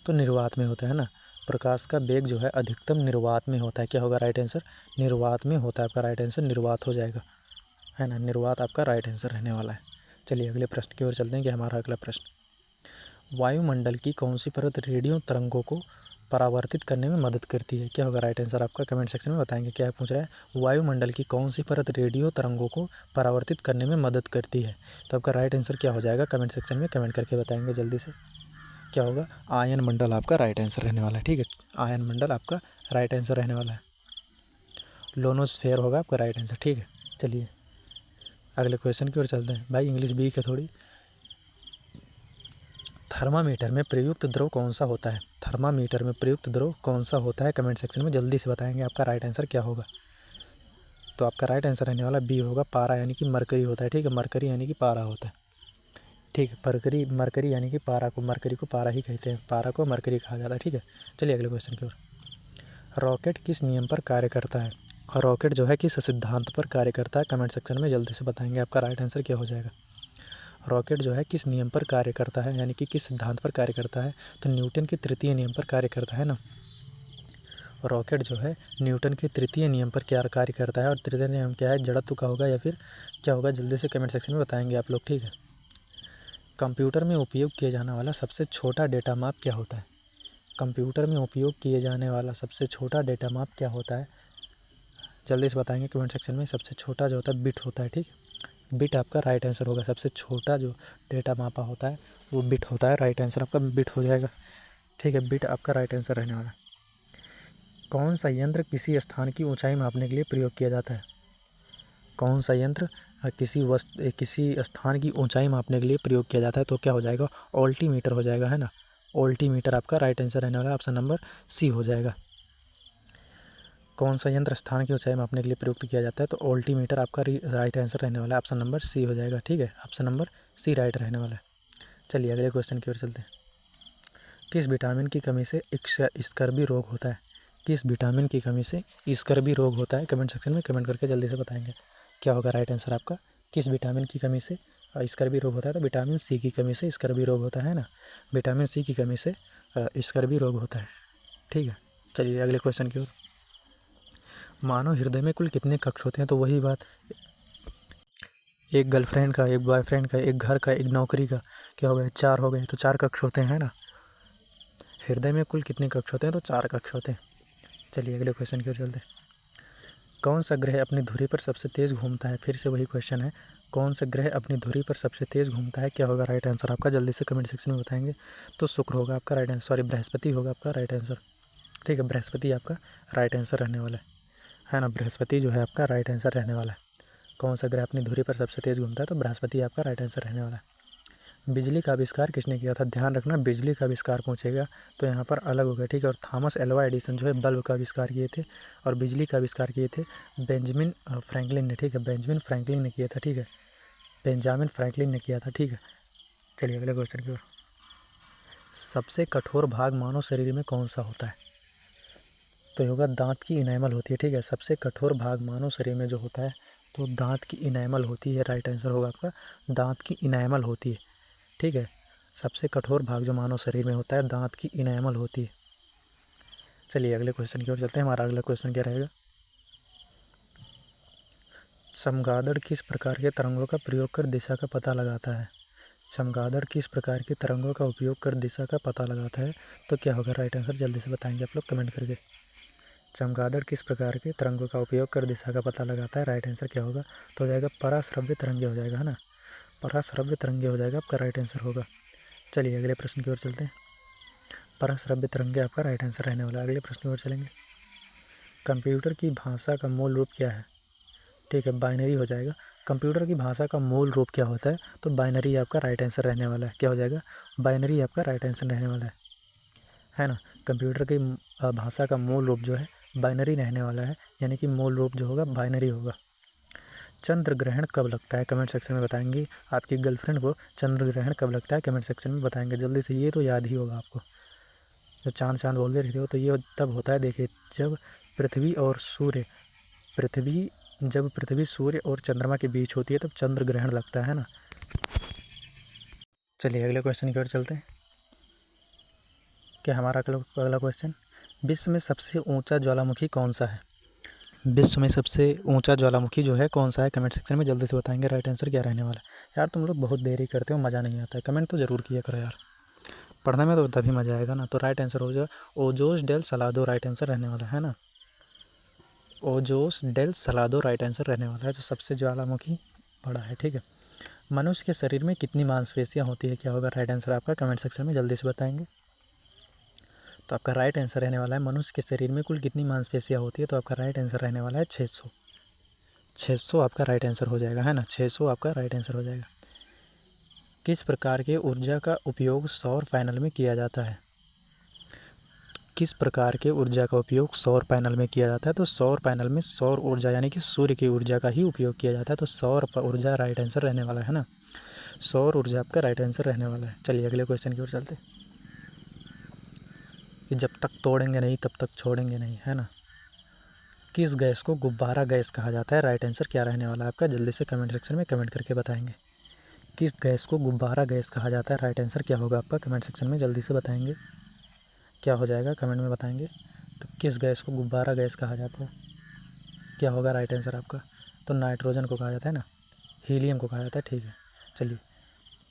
तो निर्वात में होता है ना। प्रकाश का वेग जो है अधिकतम निर्वात में होता है। क्या होगा राइट आंसर? निर्वात में होता है। आपका राइट आंसर निर्वात हो जाएगा, है ना। निर्वात आपका राइट आंसर रहने वाला है। चलिए अगले प्रश्न की ओर चलते हैं कि हमारा अगला प्रश्न, वायुमंडल की कौन सी परत रेडियो तरंगों को परावर्तित करने में मदद करती है? क्या होगा राइट आंसर आपका? कमेंट सेक्शन में बताएंगे। क्या पूछ रहा है? वायुमंडल की कौन सी परत रेडियो तरंगों को परावर्तित करने में मदद करती है? तो आपका राइट आंसर क्या हो जाएगा? कमेंट सेक्शन में कमेंट करके बताएंगे जल्दी से। क्या होगा? आयन मंडल आपका राइट आंसर रहने वाला है। ठीक है, आयन मंडल आपका राइट आंसर रहने वाला है। लोनोस्फेयर होगा आपका राइट आंसर। ठीक है, चलिए अगले क्वेश्चन की ओर चलते हैं। भाई इंग्लिश वीक है थोड़ी। थर्मामीटर में प्रयुक्त द्रव कौन सा होता है? थर्मामीटर में प्रयुक्त द्रव कौन सा होता है? कमेंट सेक्शन में जल्दी से बताएंगे आपका राइट आंसर क्या होगा। तो आपका राइट आंसर रहने वाला बी होगा, पारा यानी कि मरकरी होता है। ठीक है, मरकरी यानी कि पारा होता है। ठीक है, मरकरी यानी कि पारा को, मरकरी को पारा ही कहते हैं, पारा को मरकरी कहा जाता है। ठीक है, चलिए अगले क्वेश्चन की ओर। रॉकेट किस नियम पर कार्य करता है? और रॉकेट जो है किस सिद्धांत पर कार्य करता है? कमेंट सेक्शन में जल्दी से बताएंगे आपका राइट आंसर क्या हो जाएगा। रॉकेट जो है किस नियम पर कार्य करता है, यानी कि किस सिद्धांत पर कार्य करता है? तो न्यूटन के तृतीय नियम पर कार्य करता है ना। रॉकेट जो है न्यूटन के तृतीय नियम पर क्या कार्य करता है? और तृतीय नियम क्या है? जड़त्व का होगा या फिर क्या होगा? जल्दी से कमेंट सेक्शन में बताएंगे आप लोग। ठीक है, कंप्यूटर में उपयोग किया जाने वाला सबसे छोटा डेटा माप क्या होता है? कंप्यूटर में उपयोग किए जाने वाला सबसे छोटा डेटा माप क्या होता है? जल्दी से बताएंगे कमेंट सेक्शन में। सबसे छोटा जो होता है बिट होता है। ठीक है, बिट आपका राइट आंसर होगा। सबसे छोटा जो डेटा मापा होता है वो बिट होता है। राइट आंसर आपका बिट हो जाएगा। ठीक है, बिट आपका राइट आंसर रहने वाला। कौन सा यंत्र किसी स्थान की ऊंचाई मापने के लिए प्रयोग किया जाता है? कौन सा यंत्र किसी स्थान की ऊंचाई मापने के लिए प्रयोग किया जाता है? तो क्या हो जाएगा? ऑल्टीमीटर हो जाएगा, है ना। ऑल्टीमीटर आपका राइट आंसर रहने वाला है। ऑप्शन नंबर सी हो जाएगा। कौन सा यंत्र स्थान की ऊंचाई मापने के लिए प्रयुक्त किया जाता है? तो ऑल्टीमीटर आपका राइट आंसर रहने वाला है। ऑप्शन नंबर सी हो जाएगा। ठीक है, ऑप्शन नंबर सी राइट रहने वाला है। चलिए अगले क्वेश्चन की ओर चलते हैं। किस विटामिन की कमी से स्कर्वी रोग होता है? किस विटामिन की कमी से स्कर्वी रोग होता है? कमेंट सेक्शन में कमेंट करके जल्दी से बताएंगे क्या होगा राइट आंसर आपका। किस विटामिन की कमी से स्कर्वी रोग होता है? तो विटामिन सी की कमी से स्कर्वी रोग होता है ना। विटामिन सी की कमी से स्कर्वी रोग होता है। ठीक है, चलिए अगले क्वेश्चन की ओर। मानव हृदय में कुल कितने कक्ष होते हैं? तो वही बात, एक गर्लफ्रेंड का, एक बॉयफ्रेंड का, एक घर का, एक नौकरी का, क्या हो गया? 4 हो गए। तो 4 कक्ष होते हैं, है ना। हृदय में कुल कितने कक्ष होते हैं? तो 4 कक्ष होते हैं। चलिए अगले क्वेश्चन की ओर चलते हैं। कौन सा ग्रह अपनी धुरी पर सबसे तेज़ घूमता है? फिर से वही क्वेश्चन है, कौन सा ग्रह अपनी धुरी पर सबसे तेज़ घूमता है? क्या होगा राइट आंसर आपका? जल्दी से कमेंट सेक्शन में बताएंगे। तो शुक्र होगा आपका राइट आंसर, सॉरी बृहस्पति होगा आपका राइट आंसर। ठीक है, बृहस्पति आपका राइट आंसर रहने वाला है ना। बृहस्पति जो है आपका राइट आंसर रहने वाला है। कौन सा ग्रह अपनी धुरी पर सबसे तेज़ घूमता है? तो बृहस्पति आपका राइट आंसर रहने वाला है। बिजली का आविष्कार किसने किया था? ध्यान रखना, बिजली का आविष्कार पूछेगा तो यहाँ पर अलग हो गया। ठीक है, और थॉमस एल्वा एडिसन जो है बल्ब का आविष्कार किए थे, और बिजली का आविष्कार किए थे बेंजामिन फ्रैंकलिन ने। ठीक है, बेंजामिन फ्रैंकलिन ने किया था। ठीक है, बेंजामिन फ्रैंकलिन ने किया था। ठीक है, चलिए अगले क्वेश्चन की ओर। सबसे कठोर भाग मानव शरीर में कौन सा होता है? तो ये होगा दांत की इनेमल होती है। ठीक है, सबसे कठोर भाग मानव शरीर में जो होता है तो दांत की इनेमल होती है। राइट आंसर होगा आपका दांत की इनेमल होती है। ठीक है, सबसे कठोर भाग जो मानव शरीर में होता है दांत की इनेमल होती है। चलिए अगले क्वेश्चन की ओर चलते हैं। हमारा अगला क्वेश्चन क्या रहेगा? चमगादड़ किस प्रकार के तरंगों का प्रयोग कर दिशा का पता लगाता है? चमगादड़ किस प्रकार के तरंगों का उपयोग कर दिशा का पता लगाता है? तो क्या होगा राइट आंसर? जल्दी से बताएंगे आप लोग कमेंट करके। चमगादड़ किस प्रकार के तरंगों का उपयोग कर दिशा का पता लगाता है? राइट आंसर क्या होगा? तो हो जाएगा पराश्रव्य तरंगे हो जाएगा, है ना। पराश्रव्य तरंगे हो जाएगा आपका राइट आंसर होगा। चलिए अगले प्रश्न की ओर चलते हैं। पराश्रव्य तरंगे आपका राइट आंसर रहने वाला है। अगले प्रश्न की ओर चलेंगे। कंप्यूटर की भाषा का मूल रूप क्या है? ठीक है, बाइनरी हो जाएगा। कंप्यूटर की भाषा का मूल रूप क्या होता है? तो बाइनरी आपका राइट आंसर रहने वाला है। क्या हो जाएगा? बाइनरी आपका राइट आंसर रहने वाला है ना। कंप्यूटर की भाषा का मूल रूप जो है बाइनरी रहने वाला है, यानी कि मूल रूप जो होगा बाइनरी होगा। चंद्र ग्रहण कब लगता है? कमेंट सेक्शन में बताएंगे। आपकी गर्लफ्रेंड को चंद्र ग्रहण कब लगता है? कमेंट सेक्शन में बताएंगे जल्दी से। ये तो याद ही होगा आपको। जो चाँद बोलते रहते हो, तो ये तब होता है, देखिए, जब पृथ्वी सूर्य और चंद्रमा के बीच होती है तब चंद्र ग्रहण लगता है ना। चलिए अगले क्वेश्चन की ओर चलते हैं। क्या हमारा अगला क्वेश्चन, विश्व में सबसे ऊंचा ज्वालामुखी कौन सा है? विश्व में सबसे ऊंचा ज्वालामुखी जो है कौन सा है, कमेंट सेक्शन में जल्दी से बताएंगे। राइट आंसर क्या रहने वाला है? यार तुम लोग बहुत देरी करते हो, मज़ा नहीं आता है, कमेंट तो ज़रूर किया करो यार, पढ़ने में तो तभी मज़ा आएगा ना। तो राइट आंसर हो जाए Ojos del Salado, right answer रहने वाला है ना। Ojos del Salado right answer रहने वाला है, जो सबसे ज्वालामुखी बड़ा है, ठीक है। मनुष्य के शरीर में कितनी मांसपेशियाँ होती है, क्या होगा राइट आंसर आपका, कमेंट सेक्शन में जल्दी से बताएंगे। तो आपका राइट आंसर रहने वाला है, मनुष्य के शरीर में कुल कितनी मांसपेशियाँ होती है, तो आपका राइट आंसर रहने वाला है 600। 600 आपका राइट आंसर हो जाएगा, है ना, 600 आपका राइट आंसर हो जाएगा। किस प्रकार के ऊर्जा का उपयोग सौर पैनल में किया जाता है? किस प्रकार के ऊर्जा का उपयोग सौर पैनल में किया जाता है? तो सौर पैनल में सौर ऊर्जा यानी कि सूर्य की ऊर्जा का ही उपयोग किया जाता है, तो सौर ऊर्जा राइट आंसर रहने वाला है ना। सौर ऊर्जा आपका राइट आंसर रहने वाला है। चलिए अगले क्वेश्चन की ओर चलते हैं, कि जब तक तोड़ेंगे नहीं तब तक छोड़ेंगे नहीं, है ना। किस गैस को गुब्बारा गैस कहा जाता है? राइट आंसर क्या रहने वाला है आपका, जल्दी से कमेंट सेक्शन में कमेंट करके बताएंगे। किस गैस को गुब्बारा गैस कहा जाता है? राइट आंसर क्या होगा आपका, कमेंट सेक्शन में जल्दी से बताएंगे। क्या हो जाएगा कमेंट में बताएंगे। तो किस गैस को गुब्बारा गैस कहा जाता है, क्या होगा राइट आंसर आपका? तो नाइट्रोजन को कहा जाता है ना, हीलियम को कहा जाता है, ठीक है। चलिए,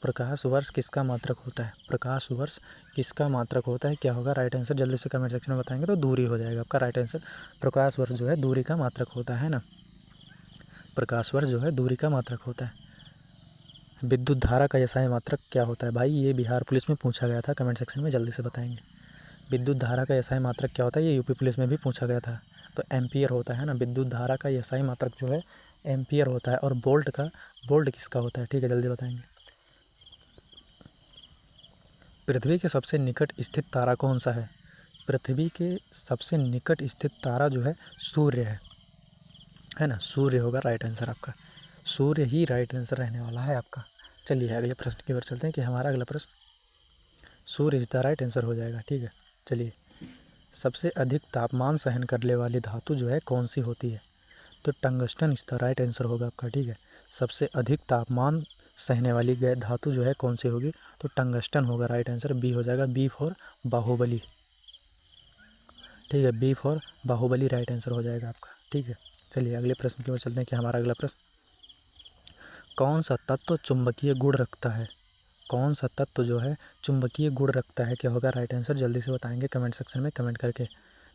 प्रकाश वर्ष किसका मात्रक होता है? प्रकाश वर्ष किसका मात्रक होता है, क्या होगा राइट आंसर, जल्दी से कमेंट सेक्शन में बताएंगे। तो दूरी हो जाएगा आपका राइट आंसर। प्रकाश वर्ष जो है दूरी का मात्रक होता है ना, प्रकाश वर्ष जो है दूरी का मात्रक होता है। विद्युत धारा का एसआई मात्रक क्या होता है? भाई ये बिहार पुलिस में पूछा गया था, कमेंट सेक्शन में जल्दी से बताएंगे। विद्युत धारा का एसआई मात्रक क्या होता है, ये यूपी पुलिस में भी पूछा गया था। तो एम्पियर होता है ना, विद्युत धारा का एसआई मात्रक जो है एम्पियर होता है। और बोल्ट किसका होता है, ठीक है, जल्दी बताएंगे। पृथ्वी के सबसे निकट स्थित तारा कौन सा है? पृथ्वी के सबसे निकट स्थित तारा जो है सूर्य है ना, सूर्य होगा राइट आंसर आपका, सूर्य ही राइट आंसर रहने वाला है आपका। चलिए अगले प्रश्न की ओर चलते हैं, कि हमारा अगला प्रश्न सूर्य इज द राइट आंसर हो जाएगा, ठीक है। चलिए, सबसे अधिक तापमान सहन करने वाली धातु जो है कौन सी होती है? तो tungsten is the right answer होगा आपका, ठीक है। सबसे अधिक तापमान सहने वाली धातु जो है कौन सी होगी? तो टंगस्टन होगा राइट आंसर, बी हो जाएगा, बी फॉर बाहुबली, ठीक है, B for Baahubali right answer हो जाएगा आपका, ठीक है। चलिए अगले प्रश्न की ओर चलते हैं, कि हमारा अगला प्रश्न, कौन सा तत्व चुंबकीय गुण रखता है? कौन सा तत्व जो है चुंबकीय गुण रखता है, क्या होगा राइट आंसर, जल्दी से बताएंगे कमेंट सेक्शन में कमेंट करके।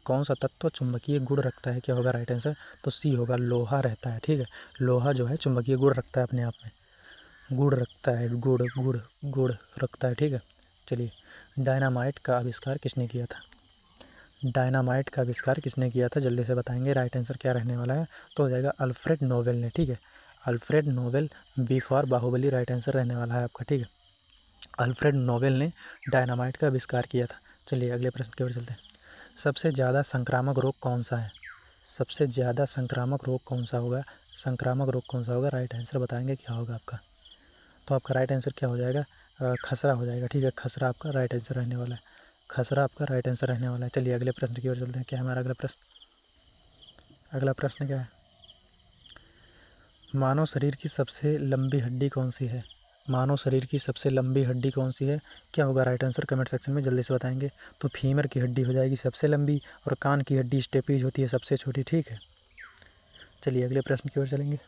कौन सा तत्व चुंबकीय गुण रखता है, क्या होगा राइट आंसर? तो सी होगा, लोहा रहता है, ठीक है। लोहा जो है चुंबकीय गुण रखता है अपने आप में, गुण रखता है, गुड़ रखता है, ठीक है। चलिए, डायनामाइट का आविष्कार किसने किया था? डायनामाइट का आविष्कार किसने किया था, जल्दी से बताएंगे। राइट आंसर क्या रहने वाला है? तो हो जाएगा अल्फ्रेड नोबेल ने, ठीक है। Alfred Nobel, B for Baahubali right answer रहने वाला है आपका, ठीक है। अल्फ्रेड नोबेल ने डायनामाइट का आविष्कार किया था। चलिए अगले प्रश्न की ओर चलते हैं, सबसे ज़्यादा संक्रामक रोग कौन सा है? सबसे ज़्यादा संक्रामक रोग कौन सा होगा? संक्रामक रोग कौन सा होगा, राइट आंसर बताएंगे क्या होगा आपका। तो आपका राइट आंसर क्या हो जाएगा, खसरा हो जाएगा, ठीक है। खसरा आपका राइट आंसर रहने वाला है, खसरा आपका राइट आंसर रहने वाला है। चलिए अगले प्रश्न की ओर चलते हैं, क्या हमारा अगला प्रश्न क्या है, मानव शरीर की सबसे लंबी हड्डी कौन सी है? मानव शरीर की सबसे लंबी हड्डी कौन सी है, क्या होगा राइट आंसर, कमेंट सेक्शन में जल्दी से बताएंगे। तो फीमर की हड्डी हो जाएगी सबसे लंबी, और कान की हड्डी स्टेपीज होती है सबसे छोटी, ठीक है। चलिए अगले प्रश्न की ओर चलेंगे,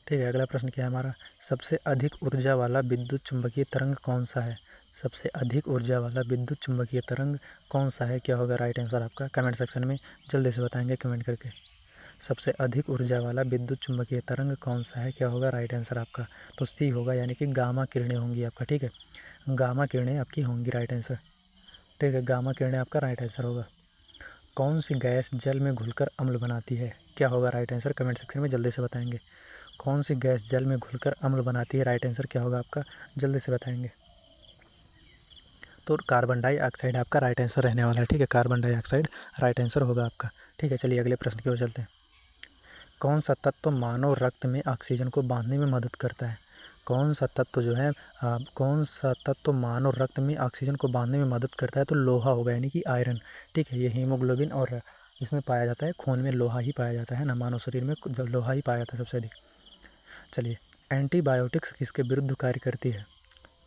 ठीक है। अगला प्रश्न क्या है हमारा, सबसे अधिक ऊर्जा वाला विद्युत चुम्बकीय तरंग कौन सा है? सबसे अधिक ऊर्जा वाला विद्युत चुम्बकीय तरंग कौन सा है, क्या होगा राइट आंसर आपका, कमेंट सेक्शन में जल्दी से बताएंगे कमेंट करके। सबसे अधिक ऊर्जा वाला विद्युत चुम्बकीय तरंग कौन सा है, क्या होगा राइट आंसर आपका? तो सी होगा, यानी कि गामा किरणें होंगी आपका, ठीक है। गामा किरणें आपकी होंगी राइट आंसर, ठीक है। गामा किरणें आपका राइट आंसर होगा। कौन सी गैस जल में घुलकर अम्ल बनाती है, क्या होगा राइट आंसर, कमेंट सेक्शन में जल्दी से बताएंगे। कौन सी गैस जल में घुलकर अम्ल बनाती है, राइट आंसर क्या होगा आपका, जल्दी से बताएंगे। तो कार्बन डाइऑक्साइड आपका राइट आंसर रहने वाला है, ठीक है। कार्बन डाइऑक्साइड राइट आंसर होगा आपका, ठीक है। चलिए अगले प्रश्न की ओर चलते हैं, कौन सा तत्व मानव रक्त में ऑक्सीजन को बांधने में मदद करता है? कौन सा तत्व जो है कौन सा तत्व मानव रक्त में ऑक्सीजन को बांधने में मदद करता है? तो लोहा होगा, यानी कि आयरन। ठीक है, ये हीमोग्लोबिन और इसमें पाया जाता है, खून में लोहा ही पाया जाता है ना, मानव शरीर में लोहा ही पाया जाता है सबसे अधिक। चलिए, एंटीबायोटिक्स किसके विरुद्ध कार्य करती है?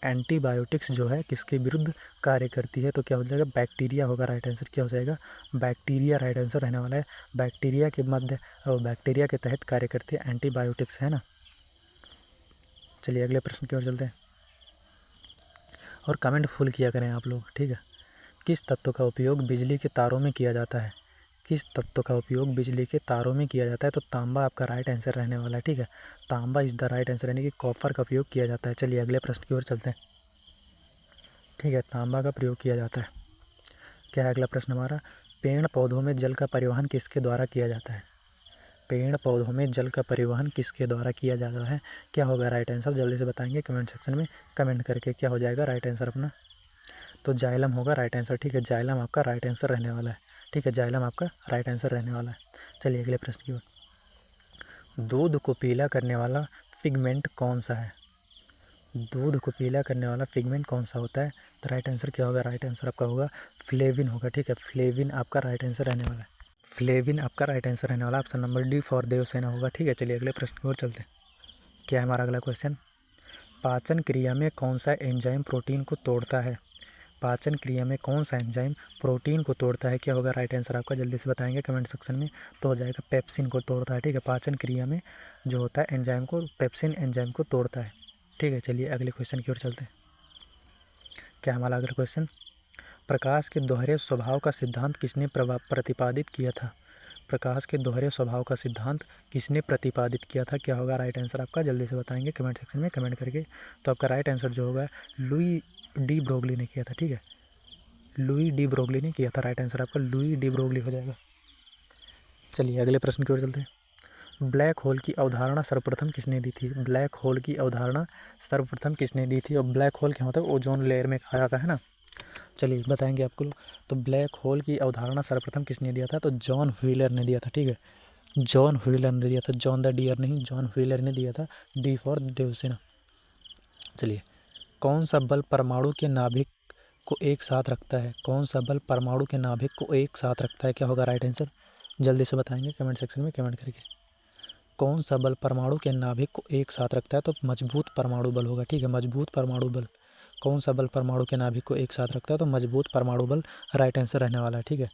एंटीबायोटिक्स जो है किसके विरुद्ध कार्य करती है? तो क्या हो जाएगा? बैक्टीरिया होगा राइट आंसर। क्या हो जाएगा? बैक्टीरिया राइट आंसर रहने वाला है। बैक्टीरिया के तहत कार्य करती है एंटीबायोटिक्स, है ना। चलिए अगले प्रश्न की ओर चलते हैं, और कमेंट फुल किया करें आप लोग, ठीक है। किस तत्व का उपयोग बिजली के तारों में किया जाता है? किस तत्व का उपयोग बिजली के तारों में किया जाता है? तो तांबा आपका राइट आंसर रहने वाला है, ठीक है। तांबा इज़ द राइट आंसर, यानी कि कॉपर का उपयोग किया जाता है। चलिए अगले प्रश्न की ओर चलते हैं, ठीक है। तांबा का प्रयोग किया जाता है। क्या है अगला प्रश्न हमारा? पेड़ पौधों में जल का परिवहन किसके द्वारा किया जाता है? पेड़ पौधों में जल का परिवहन किसके द्वारा किया जाता है? क्या होगा राइट आंसर? जल्दी से बताएंगे कमेंट सेक्शन में कमेंट करके। क्या हो जाएगा राइट आंसर अपना? तो जाइलम होगा राइट आंसर, ठीक है। जाइलम आपका राइट आंसर रहने वाला है, ठीक है। जाइलम आपका राइट आंसर रहने वाला है। चलिए अगले प्रश्न की ओर। दूध को पीला करने वाला पिगमेंट कौन सा है? दूध को पीला करने वाला पिगमेंट कौन सा होता है? तो राइट आंसर क्या होगा? राइट आंसर आपका होगा फ्लेविन होगा, ठीक है। फ्लेविन आपका राइट आंसर रहने वाला है। फ्लेविन आपका राइट आंसर रहने वाला, option number D for Devsena होगा, ठीक है। चलिए अगले प्रश्न की ओर चलते हैं। क्या है हमारा अगला क्वेश्चन? पाचन क्रिया में कौन सा एंजाइम प्रोटीन को तोड़ता है? पाचन क्रिया में कौन सा एंजाइम प्रोटीन को तोड़ता है? क्या होगा राइट आंसर आपका? जल्दी से बताएंगे कमेंट सेक्शन में। तो हो जाएगा पेप्सिन को तोड़ता है, ठीक है। पाचन क्रिया में जो होता है एंजाइम को, पेप्सिन एंजाइम को तोड़ता है, ठीक है। चलिए अगले क्वेश्चन की ओर चलते हैं। क्या हमारा अगला क्वेश्चन? प्रकाश के दोहरे स्वभाव का सिद्धांत किसने प्रतिपादित किया था? प्रकाश के दोहरे स्वभाव का सिद्धांत किसने प्रतिपादित किया था? क्या होगा राइट आंसर आपका? जल्दी से बताएंगे कमेंट सेक्शन में कमेंट करके। तो आपका राइट आंसर जो होगा लुई डी ब्रोगली ने किया था, ठीक है। लुई डी ब्रोगली ने किया था, राइट आंसर आपका लुई डी ब्रोगली हो जाएगा। चलिए अगले प्रश्न की ओर चलते हैं। ब्लैक होल की अवधारणा सर्वप्रथम किसने दी थी? ब्लैक होल की अवधारणा सर्वप्रथम किसने दी थी? और ब्लैक होल क्या होता है? ओजोन लेयर में कहा जाता है ना। चलिए बताएंगे आपको। तो ब्लैक होल की अवधारणा सर्वप्रथम किसने दिया था? तो जॉन व्हीलर ने दिया था, ठीक है। जॉन व्हीलर ने दिया था, जॉन द डियर नहीं, जॉन व्हीलर ने दिया था। D for Devsena. चलिए, कौन सा बल परमाणु के नाभिक को एक साथ रखता है? कौन सा बल परमाणु के नाभिक को एक साथ रखता है? क्या होगा राइट आंसर? जल्दी से बताएंगे कमेंट सेक्शन में कमेंट करके। कौन सा बल परमाणु के नाभिक को एक साथ रखता है? तो मजबूत परमाणु बल होगा, ठीक है। मजबूत परमाणु बल। कौन सा बल परमाणु के नाभिक को एक साथ रखता है? तो मजबूत परमाणु बल राइट आंसर रहने वाला है, ठीक है।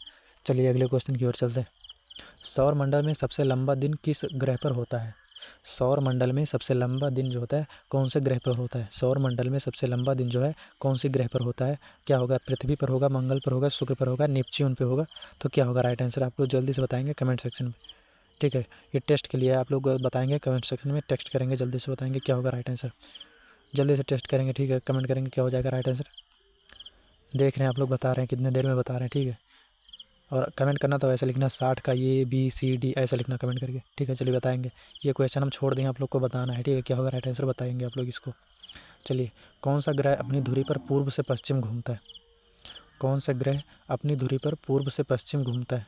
चलिए अगले क्वेश्चन की ओर चलते हैं। सौर मंडल में सबसे लंबा दिन किस ग्रह पर होता है? सौर मंडल में सबसे लंबा दिन जो होता है कौन से ग्रह पर होता है? सौर मंडल में सबसे लंबा दिन जो है कौन से ग्रह पर होता है? क्या होगा? पृथ्वी पर होगा, मंगल पर होगा, शुक्र पर होगा, नेपच्यून पे होगा? तो क्या होगा राइट आंसर? आप लोग जल्दी से बताएंगे कमेंट सेक्शन में, ठीक है। ये टेस्ट के लिए आप लोग बताएंगे कमेंट सेक्शन में, टेक्स्ट करेंगे, जल्दी से बताएंगे क्या होगा राइट आंसर। जल्दी से टेस्ट करेंगे, ठीक है। कमेंट करेंगे क्या हो जाएगा राइट आंसर। देख रहे हैं आप लोग बता रहे हैं, कितने देर में बता रहे हैं, ठीक है। और कमेंट करना तो ऐसा लिखना 60 का ये BCD ऐसा लिखना कमेंट करके, ठीक है। चलिए बताएंगे। ये क्वेश्चन हम छोड़ देंगे, आप लोग को बताना है, ठीक है। क्या होगा राइट आंसर बताएंगे आप लोग इसको। चलिए, कौन सा ग्रह अपनी धुरी पर पूर्व से पश्चिम घूमता है? कौन सा ग्रह अपनी धुरी पर पूर्व से पश्चिम घूमता है?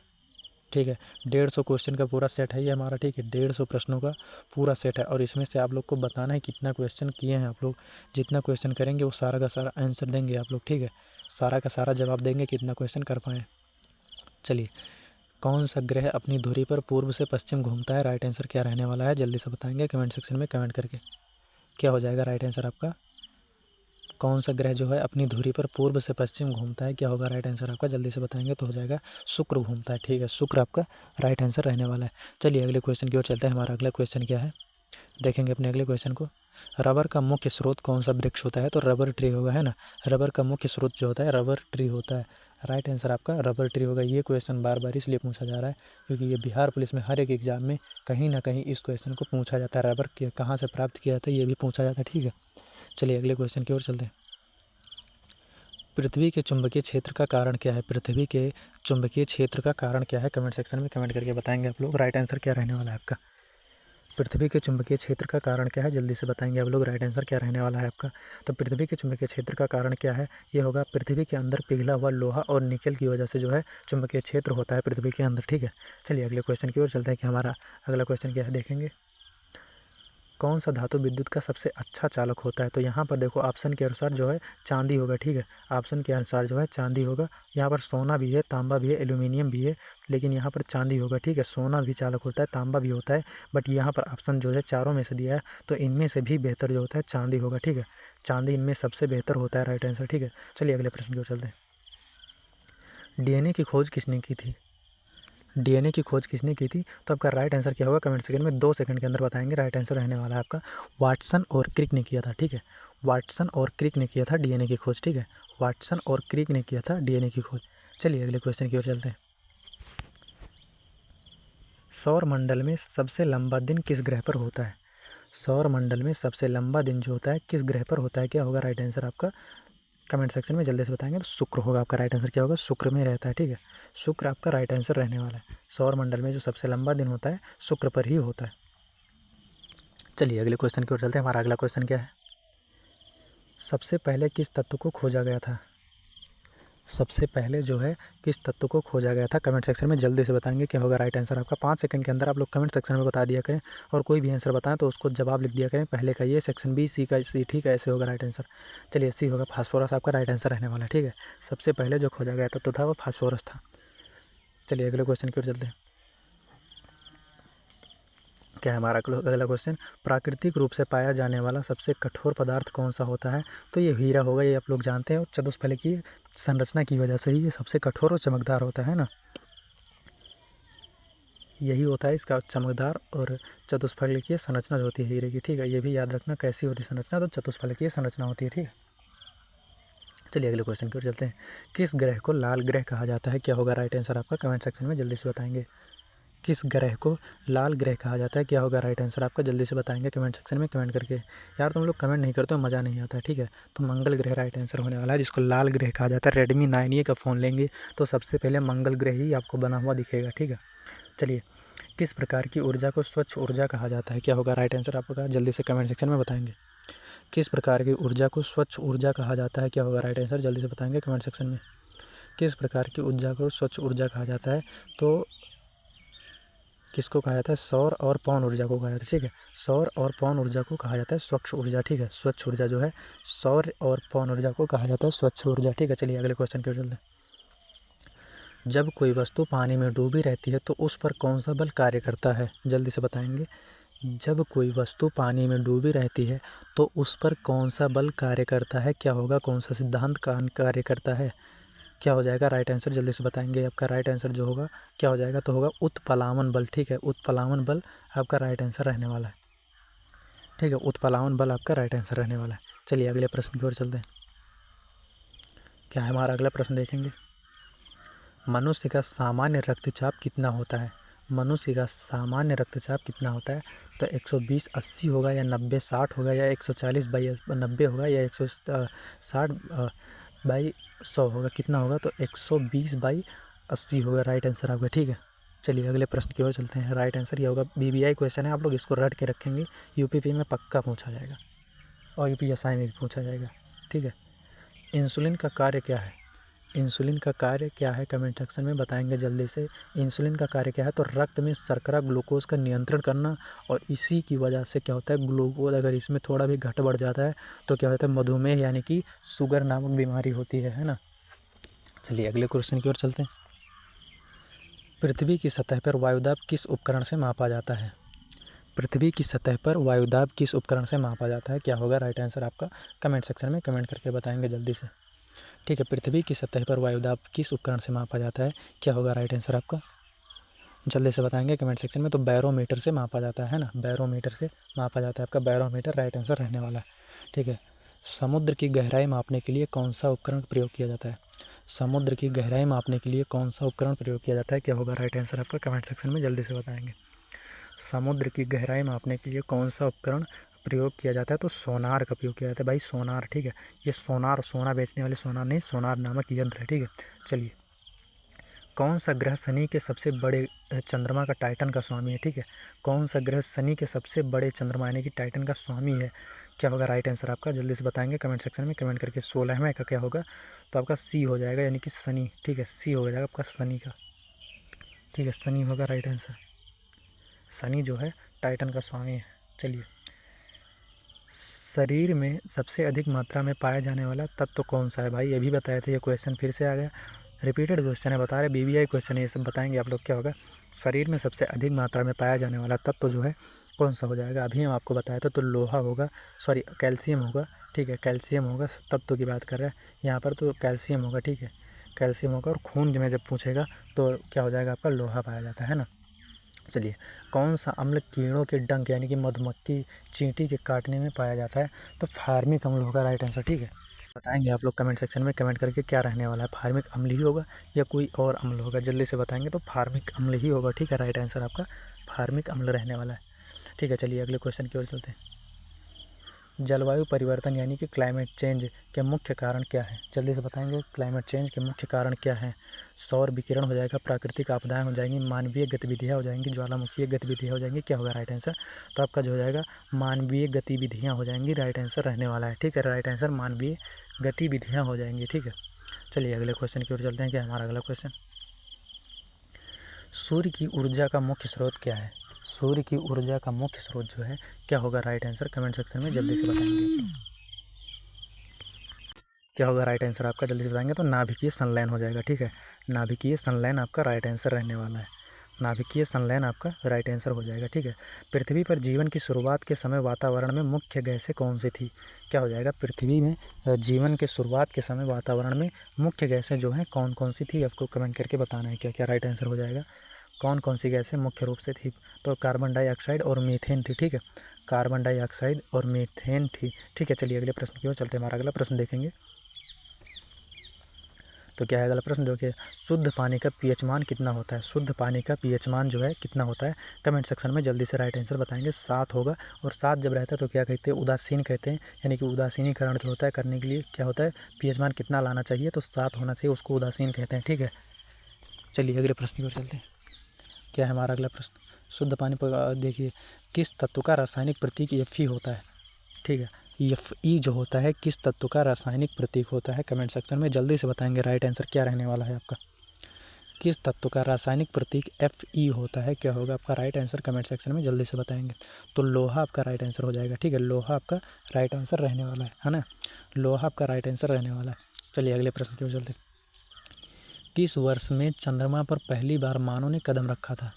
ठीक है। 150 क्वेश्चन का पूरा सेट है ये हमारा, ठीक है। 150 प्रश्नों का पूरा सेट है, और इसमें से आप लोग को बताना है कितना क्वेश्चन किए हैं आप लोग। जितना क्वेश्चन करेंगे वो सारा का सारा आंसर देंगे आप लोग, ठीक है। सारा का सारा जवाब देंगे, कितना क्वेश्चन कर पाएँ। चलिए, कौन सा ग्रह अपनी धुरी पर पूर्व से पश्चिम घूमता है? राइट आंसर क्या रहने वाला है? जल्दी से बताएंगे कमेंट सेक्शन में कमेंट करके। क्या हो जाएगा राइट आंसर आपका? कौन सा ग्रह जो है अपनी धुरी पर पूर्व से पश्चिम घूमता है? क्या होगा राइट आंसर आपका? जल्दी से बताएंगे तो हो जाएगा शुक्र घूमता है, ठीक है। शुक्र आपका राइट आंसर रहने वाला है। चलिए अगले क्वेश्चन की ओर चलते हैं। हमारा अगला क्वेश्चन क्या है, देखेंगे अपने अगले क्वेश्चन को। रबर का मुख्य स्रोत कौन सा वृक्ष होता है? तो रबर ट्री होगा, है ना। रबर का मुख्य स्रोत जो होता है रबर ट्री होता है। राइट आंसर आपका रबर ट्री होगा। ये क्वेश्चन बार बार इसलिए पूछा जा रहा है क्योंकि ये बिहार पुलिस में हर एक एग्जाम में कहीं ना कहीं इस क्वेश्चन को पूछा जाता है। रबर के कहाँ से प्राप्त किया जाता है ये भी पूछा जाता है, ठीक है। चलिए अगले क्वेश्चन की ओर चलते हैं। पृथ्वी के चुंबकीय क्षेत्र का कारण क्या है? पृथ्वी के चुंबकीय क्षेत्र का कारण क्या है? कमेंट सेक्शन में कमेंट करके बताएंगे आप लोग। राइट आंसर क्या रहने वाला है आपका? पृथ्वी के चुंबकीय क्षेत्र का कारण क्या है? जल्दी से बताएंगे आप लोग। राइट आंसर क्या रहने वाला है आपका? तो पृथ्वी के चुंबकीय क्षेत्र का कारण क्या है? ये होगा पृथ्वी के अंदर पिघला हुआ लोहा और निकल की वजह से जो है चुंबकीय क्षेत्र होता है पृथ्वी के अंदर, ठीक है। चलिए अगले क्वेश्चन की ओर चलते हैं कि हमारा अगला क्वेश्चन क्या है, देखेंगे। कौन सा धातु विद्युत का सबसे अच्छा चालक होता है? तो यहाँ पर देखो ऑप्शन के अनुसार जो है चांदी होगा, ठीक है। ऑप्शन के अनुसार जो है चांदी होगा। यहाँ पर सोना भी है, तांबा भी है, एल्यूमिनियम भी है, लेकिन यहाँ पर चांदी होगा, ठीक है। सोना भी चालक होता है, तांबा भी होता है, बट यहाँ पर ऑप्शन जो है चारों में से दिया है, तो इनमें से भी बेहतर जो होता है चांदी होगा, ठीक है। चांदी इनमें सबसे बेहतर होता है, राइट आंसर, ठीक है। चलिए अगले प्रश्न की ओर चलते हैं। डीएनए की खोज किसने की थी? डीएनए की खोज किसने की थी? तो आपका राइट आंसर क्या होगा कमेंट सेकंड में 2 सेकंड के अंदर बताएंगे। राइट आंसर रहने वाला है आपका वाटसन और क्रिक ने किया था, ठीक है। वाटसन और क्रिक ने किया था डीएनए की खोज, ठीक है। वाटसन और क्रिक ने किया था डीएनए की खोज। चलिए अगले क्वेश्चन की ओर चलते हैं। सौर मंडल में सबसे लंबा दिन किस ग्रह पर होता है? सौर मंडल में सबसे लंबा दिन जो होता है किस ग्रह पर होता है? क्या होगा राइट आंसर आपका कमेंट सेक्शन में जल्दी से बताएंगे। तो शुक्र होगा आपका राइट आंसर। क्या होगा? शुक्र में रहता है, ठीक है। शुक्र आपका राइट आंसर रहने वाला है। सौर मंडल में जो सबसे लंबा दिन होता है शुक्र पर ही होता है। चलिए अगले क्वेश्चन की ओर चलते हैं। हमारा अगला क्वेश्चन क्या है? सबसे पहले किस तत्व को खोजा गया था? सबसे पहले जो है किस तत्व को खोजा गया था? कमेंट सेक्शन में जल्दी से बताएंगे। क्या होगा राइट आंसर आपका? 5 सेकंड के अंदर आप लोग कमेंट सेक्शन में बता दिया करें, और कोई भी आंसर बताएं तो उसको जवाब लिख दिया करें। पहले का ये, सेक्शन बी, सी का सी, ठीक है। ऐसे होगा राइट आंसर। चलिए सी होगा, फास्फोरस आपका राइट आंसर रहने वाला है, ठीक है। सबसे पहले जो खोजा गया तत्व था वो फास्फोरस था। चलिए अगले क्वेश्चन की ओर चलते हैं। क्या है हमारा अगला क्वेश्चन? प्राकृतिक रूप से पाया जाने वाला सबसे कठोर पदार्थ कौन सा होता है? तो ये हीरा होगा, ये आप लोग जानते हैं, और चतुष्फलक की संरचना की वजह से ही ये सबसे कठोर और चमकदार होता है ना। यही होता है इसका चमकदार और चतुष्फलकीय संरचना जो होती है हीरे की, ठीक है। ये भी याद रखना कैसी होती है संरचना, तो चतुष्फलकीय संरचना होती है, ठीक है। चलिए अगले क्वेश्चन की ओर चलते हैं। किस ग्रह को लाल ग्रह कहा जाता है? क्या होगा राइट आंसर आपका? कमेंट सेक्शन में जल्दी से बताएंगे। किस ग्रह को लाल ग्रह कहा जाता है? क्या होगा राइट आंसर आपका? जल्दी से बताएंगे कमेंट सेक्शन में कमेंट करके। यार तुम लोग कमेंट नहीं करते हो, मज़ा नहीं आता है, ठीक है। तो मंगल ग्रह राइट आंसर होने वाला है, जिसको लाल ग्रह कहा जाता है। रेडमी 9A का फ़ोन लेंगे तो सबसे पहले मंगल ग्रह ही आपको बना हुआ दिखेगा, ठीक है। चलिए, किस प्रकार की ऊर्जा को स्वच्छ ऊर्जा कहा जाता है? क्या होगा राइट आंसर आपका? जल्दी से कमेंट सेक्शन में बताएंगे। किस प्रकार की ऊर्जा को स्वच्छ ऊर्जा कहा जाता है? क्या होगा राइट आंसर? जल्दी से बताएंगे कमेंट सेक्शन में। किस प्रकार की ऊर्जा को स्वच्छ ऊर्जा कहा जाता है? तो किसको कहा जाता है? सौर और पवन ऊर्जा को कहा जाता है, ठीक है। सौर और पवन ऊर्जा को कहा जाता है स्वच्छ ऊर्जा, ठीक है। स्वच्छ ऊर्जा जो है सौर और पवन ऊर्जा को कहा जाता है स्वच्छ ऊर्जा, ठीक है। चलिए अगले क्वेश्चन की ओर चलते हैं। जब कोई वस्तु पानी में डूबी रहती है तो उस पर कौन सा बल कार्य करता है? जल्दी से बताएंगे। जब कोई वस्तु पानी में डूबी रहती है तो उस पर कौन सा बल कार्य करता है? क्या होगा? कौन सा सिद्धांत कार्य करता है? क्या हो जाएगा राइट आंसर? जल्दी से बताएंगे। आपका राइट आंसर जो होगा क्या हो जाएगा? तो होगा उत्प्लावन बल, ठीक है। उत्प्लावन बल आपका राइट आंसर रहने वाला है, ठीक है। उत्प्लावन बल आपका राइट आंसर रहने वाला है। चलिए अगले प्रश्न की ओर चलते हैं। क्या है हमारा अगला प्रश्न देखेंगे। मनुष्य का सामान्य रक्तचाप कितना होता है? मनुष्य का सामान्य रक्तचाप कितना होता है? तो 120/80 होगा, या 90/60 होगा, या 140/90 होगा, या 160/100 होगा? कितना होगा? तो 120/80 होगा राइट आंसर आपका, ठीक है। चलिए अगले प्रश्न की ओर चलते हैं। राइट आंसर ये होगा, BBI क्वेश्चन है, आप लोग इसको रट के रखेंगे, UPP में पक्का पूछा जाएगा और UPSI में भी पूछा जाएगा, ठीक है। इंसुलिन का कार्य क्या है? इंसुलिन का कार्य क्या है? कमेंट सेक्शन में बताएंगे जल्दी से। इंसुलिन का कार्य क्या है? तो रक्त में शर्करा ग्लूकोज का नियंत्रण करना, और इसी की वजह से क्या होता है, ग्लूकोज अगर इसमें थोड़ा भी घट बढ़ जाता है तो क्या होता है, मधुमेह यानी कि शुगर नामक बीमारी होती है ना। चलिए अगले क्वेश्चन की ओर चलते हैं। पृथ्वी की सतह पर वायुदाब किस उपकरण से मापा जाता है? पृथ्वी की सतह पर वायुदाब किस उपकरण से मापा जाता है? क्या होगा राइट आंसर आपका? कमेंट सेक्शन में कमेंट करके बताएंगे जल्दी से, ठीक है। पृथ्वी की सतह पर वायुदाब किस उपकरण से मापा जाता है? क्या होगा राइट आंसर आपका? जल्दी से बताएंगे कमेंट सेक्शन में। तो बैरोमीटर से मापा जाता है ना, बैरोमीटर से मापा जाता है। आपका बैरोमीटर राइट आंसर रहने वाला है, ठीक है। समुद्र की गहराई मापने के लिए कौन सा उपकरण प्रयोग किया जाता है? समुद्र की गहराई मापने के लिए कौन सा उपकरण प्रयोग किया जाता है? क्या होगा राइट आंसर आपका? कमेंट सेक्शन में जल्दी से बताएंगे। समुद्र की गहराई मापने के लिए कौन सा उपकरण प्रयोग किया जाता है? तो सोनार का प्रयोग किया जाता है भाई, सोनार, ठीक है। ये सोनार, सोना बेचने वाले सोनार नहीं, सोनार नामक यंत्र है, ठीक है। चलिए, कौन सा ग्रह शनि के सबसे बड़े चंद्रमा का टाइटन का स्वामी है? ठीक है, कौन सा ग्रह शनि के सबसे बड़े चंद्रमा यानी कि टाइटन का स्वामी है? क्या होगा राइट आंसर आपका? जल्दी से बताएंगे कमेंट सेक्शन में कमेंट करके। 16वें का क्या होगा? तो आपका सी हो जाएगा, यानी कि शनि, ठीक है। सी हो जाएगा आपका शनि का, ठीक है। शनि होगा राइट आंसर। शनि जो है टाइटन का स्वामी है। चलिए शरीर में सबसे अधिक मात्रा में पाया जाने वाला तत्व कौन सा है? भाई ये भी बताए थे, ये क्वेश्चन फिर से आ गया, रिपीटेड क्वेश्चन है, बता रहे बीबीआई क्वेश्चन है, ये सब बताएंगे आप लोग क्या होगा। शरीर में सबसे अधिक मात्रा में पाया जाने वाला तत्व जो है कौन सा हो जाएगा? अभी हम आपको बताए थे, तो लोहा होगा, सॉरी कैल्शियम होगा, ठीक है, कैल्शियम होगा, तत्व की बात कर रहे हैं यहाँ पर, तो कैल्शियम होगा, ठीक है, कैल्शियम होगा। और खून में जब पूछेगा तो क्या हो जाएगा आपका? लोहा पाया जाता है ना। चलिए, कौन सा अम्ल कीड़ों के डंक यानी कि मधुमक्खी चींटी के काटने में पाया जाता है? तो फार्मिक अम्ल होगा राइट आंसर, ठीक है। बताएंगे आप लोग कमेंट सेक्शन में कमेंट करके क्या रहने वाला है, फार्मिक अम्ल ही होगा या कोई और अम्ल होगा, जल्दी से बताएंगे। तो फार्मिक अम्ल ही होगा, ठीक है, राइट आंसर आपका फार्मिक अम्ल रहने वाला है, ठीक है। चलिए अगले क्वेश्चन की ओर चलते हैं। जलवायु परिवर्तन यानी कि क्लाइमेट चेंज के मुख्य कारण क्या है? जल्दी से बताएंगे क्लाइमेट चेंज के मुख्य कारण क्या हैं? सौर विकिरण हो जाएगा, प्राकृतिक आपदाएं हो जाएंगी, मानवीय गतिविधियां हो जाएंगी, ज्वालामुखीय गतिविधियां हो जाएंगी, क्या होगा राइट आंसर? तो आपका जो हो जाएगा मानवीय गतिविधियां हो जाएंगी, राइट आंसर रहने वाला है, ठीक है, राइट आंसर मानवीय गतिविधियां हो जाएंगी, ठीक है। चलिए अगले क्वेश्चन की ओर चलते हैं। क्या हमारा अगला क्वेश्चन, सूर्य की ऊर्जा का मुख्य स्रोत क्या है? सूर्य की ऊर्जा का मुख्य स्रोत जो है क्या होगा राइट आंसर? कमेंट सेक्शन में जल्दी से बताएंगे क्या होगा राइट आंसर आपका, जल्दी से बताएंगे। तो नाभिकीय संलयन हो जाएगा, ठीक है, नाभिकीय संलयन आपका राइट आंसर रहने वाला है, नाभिकीय संलयन आपका राइट आंसर हो जाएगा, ठीक है। पृथ्वी पर जीवन की शुरुआत के समय वातावरण में मुख्य गैसें कौन सी थी? क्या हो जाएगा? पृथ्वी में जीवन के शुरुआत के समय वातावरण में मुख्य गैसें जो हैं कौन कौन सी थी? आपको कमेंट करके बताना है क्या क्या राइट आंसर हो जाएगा, कौन कौन सी गैसें मुख्य रूप से थी? तो कार्बन डाइऑक्साइड और मीथेन थी, ठीक है, कार्बन डाइऑक्साइड और मीथेन थी, ठीक है। चलिए अगले प्रश्न की ओर चलते हैं, हमारा अगला प्रश्न देखेंगे। तो क्या है अगला प्रश्न? देखिए, शुद्ध पानी का पीएच मान कितना होता है? शुद्ध पानी का पीएच मान जो है कितना होता है? कमेंट सेक्शन में जल्दी से राइट आंसर बताएंगे। 7 होगा, और 7 जब रहता है तो क्या कहते हैं? उदासीन कहते हैं, यानी कि उदासीनीकरण जो होता है करने के लिए क्या होता है? पीएच मान कितना लाना चाहिए? तो 7 होना चाहिए, उसको उदासीन कहते हैं, ठीक है। चलिए अगले प्रश्न की ओर चलते हैं। क्या है हमारा अगला प्रश्न? शुद्ध पानी पर देखिए, किस तत्व का रासायनिक प्रतीक Fe होता है? ठीक है, Fe जो होता है किस तत्व का रासायनिक प्रतीक होता है? कमेंट सेक्शन में जल्दी से बताएंगे राइट आंसर क्या रहने वाला है आपका। किस तत्व का रासायनिक प्रतीक Fe होता है? क्या होगा आपका राइट आंसर? कमेंट सेक्शन में जल्दी से बताएंगे। तो लोहा आपका राइट आंसर हो जाएगा, ठीक है, लोहा आपका राइट आंसर रहने वाला है ना, लोहा आपका राइट आंसर रहने वाला है। चलिए अगले प्रश्न की ओर चलते। किस वर्ष में चंद्रमा पर पहली बार मानव ने कदम रखा था?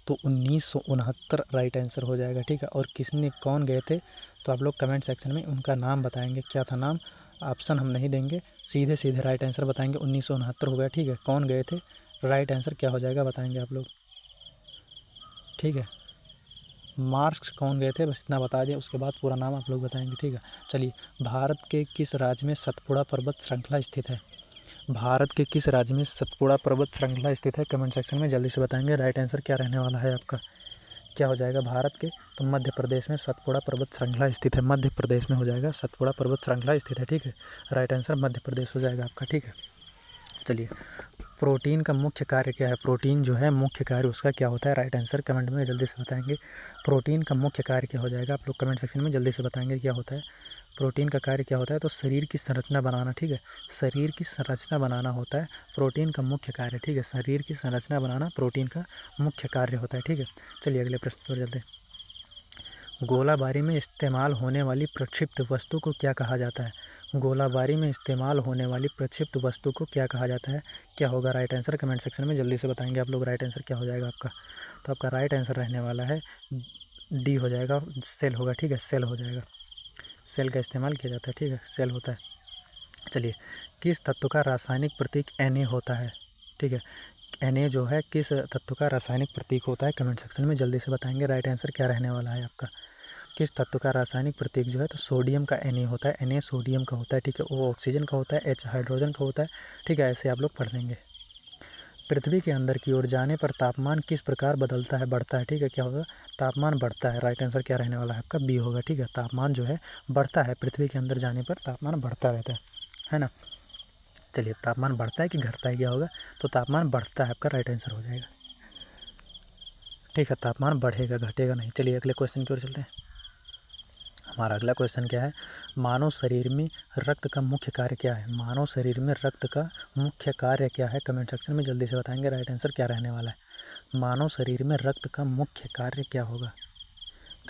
तो 1969 राइट आंसर हो जाएगा, ठीक है। और किसने, कौन गए थे? तो आप लोग कमेंट सेक्शन में उनका नाम बताएंगे, क्या था नाम, ऑप्शन हम नहीं देंगे, सीधे सीधे राइट आंसर बताएंगे। 1969 हो गया, ठीक है। कौन गए थे? राइट आंसर क्या हो जाएगा बताएंगे आप लोग, ठीक है। मार्क्स कौन गए थे बस इतना बता दें, उसके बाद पूरा नाम आप लोग बताएंगे, ठीक है। चलिए, भारत के किस राज्य में सतपुड़ा पर्वत श्रृंखला स्थित है? भारत के किस राज्य में सतपुड़ा पर्वत श्रृंखला स्थित है? कमेंट सेक्शन में जल्दी से बताएंगे राइट आंसर क्या रहने वाला है आपका, क्या हो जाएगा भारत के? तो मध्य प्रदेश में सतपुड़ा पर्वत श्रृंखला स्थित है, मध्य प्रदेश में हो जाएगा सतपुड़ा पर्वत श्रृंखला स्थित है, ठीक है, राइट आंसर मध्य प्रदेश हो जाएगा आपका, ठीक है। चलिए, प्रोटीन का मुख्य कार्य क्या है? प्रोटीन जो है मुख्य कार्य उसका क्या होता है? राइट आंसर कमेंट में जल्दी से बताएंगे। प्रोटीन का मुख्य कार्य क्या हो जाएगा? आप लोग कमेंट सेक्शन में जल्दी से बताएंगे क्या होता है। प्रोटीन का कार्य क्या होता है? तो शरीर की संरचना बनाना, ठीक है, शरीर की संरचना बनाना होता है प्रोटीन का मुख्य कार्य, ठीक है, शरीर की संरचना बनाना प्रोटीन का मुख्य कार्य होता है, ठीक है। चलिए अगले प्रश्न की ओर चलते हैं। गोलाबारी में इस्तेमाल होने वाली प्रक्षिप्त वस्तु को क्या कहा जाता है? गोलाबारी में इस्तेमाल होने वाली प्रक्षिप्त वस्तु को क्या कहा जाता है? क्या होगा राइट आंसर? कमेंट सेक्शन में जल्दी से बताएंगे आप लोग राइट आंसर क्या हो जाएगा आपका। तो आपका राइट आंसर रहने वाला है डी हो जाएगा, सेल होगा, ठीक है, सेल हो जाएगा, सेल का इस्तेमाल किया जाता है, ठीक है, सेल होता है। चलिए, किस तत्व का रासायनिक प्रतीक Na होता है? ठीक है, Na जो है किस तत्व का रासायनिक प्रतीक होता है? कमेंट सेक्शन में जल्दी से बताएंगे राइट आंसर क्या रहने वाला है आपका। किस तत्व का रासायनिक प्रतीक जो है? तो सोडियम का Na होता है, Na सोडियम का होता है, ठीक है, O ऑक्सीजन का होता है, H हाइड्रोजन का होता है, ठीक है, ऐसे आप लोग पढ़ लेंगे। पृथ्वी के अंदर की ओर जाने पर तापमान किस प्रकार बदलता है, बढ़ता है? ठीक है, क्या होगा? तापमान बढ़ता है, राइट आंसर क्या रहने वाला है आपका? बी होगा, ठीक है, तापमान जो है बढ़ता है, पृथ्वी के अंदर जाने पर तापमान बढ़ता रहता है ना। चलिए, तापमान बढ़ता है कि घटता है, क्या होगा? तो तापमान बढ़ता है, आपका राइट आंसर हो जाएगा, ठीक है, तापमान बढ़ेगा, घटेगा नहीं। चलिए अगले क्वेश्चन की ओर चलते हैं। हमारा अगला क्वेश्चन क्या है? मानव शरीर में रक्त का मुख्य कार्य क्या है? मानव शरीर में रक्त का मुख्य कार्य क्या है? कमेंट सेक्शन में जल्दी से बताएंगे राइट आंसर क्या रहने वाला है। मानव शरीर में रक्त का मुख्य कार्य क्या होगा?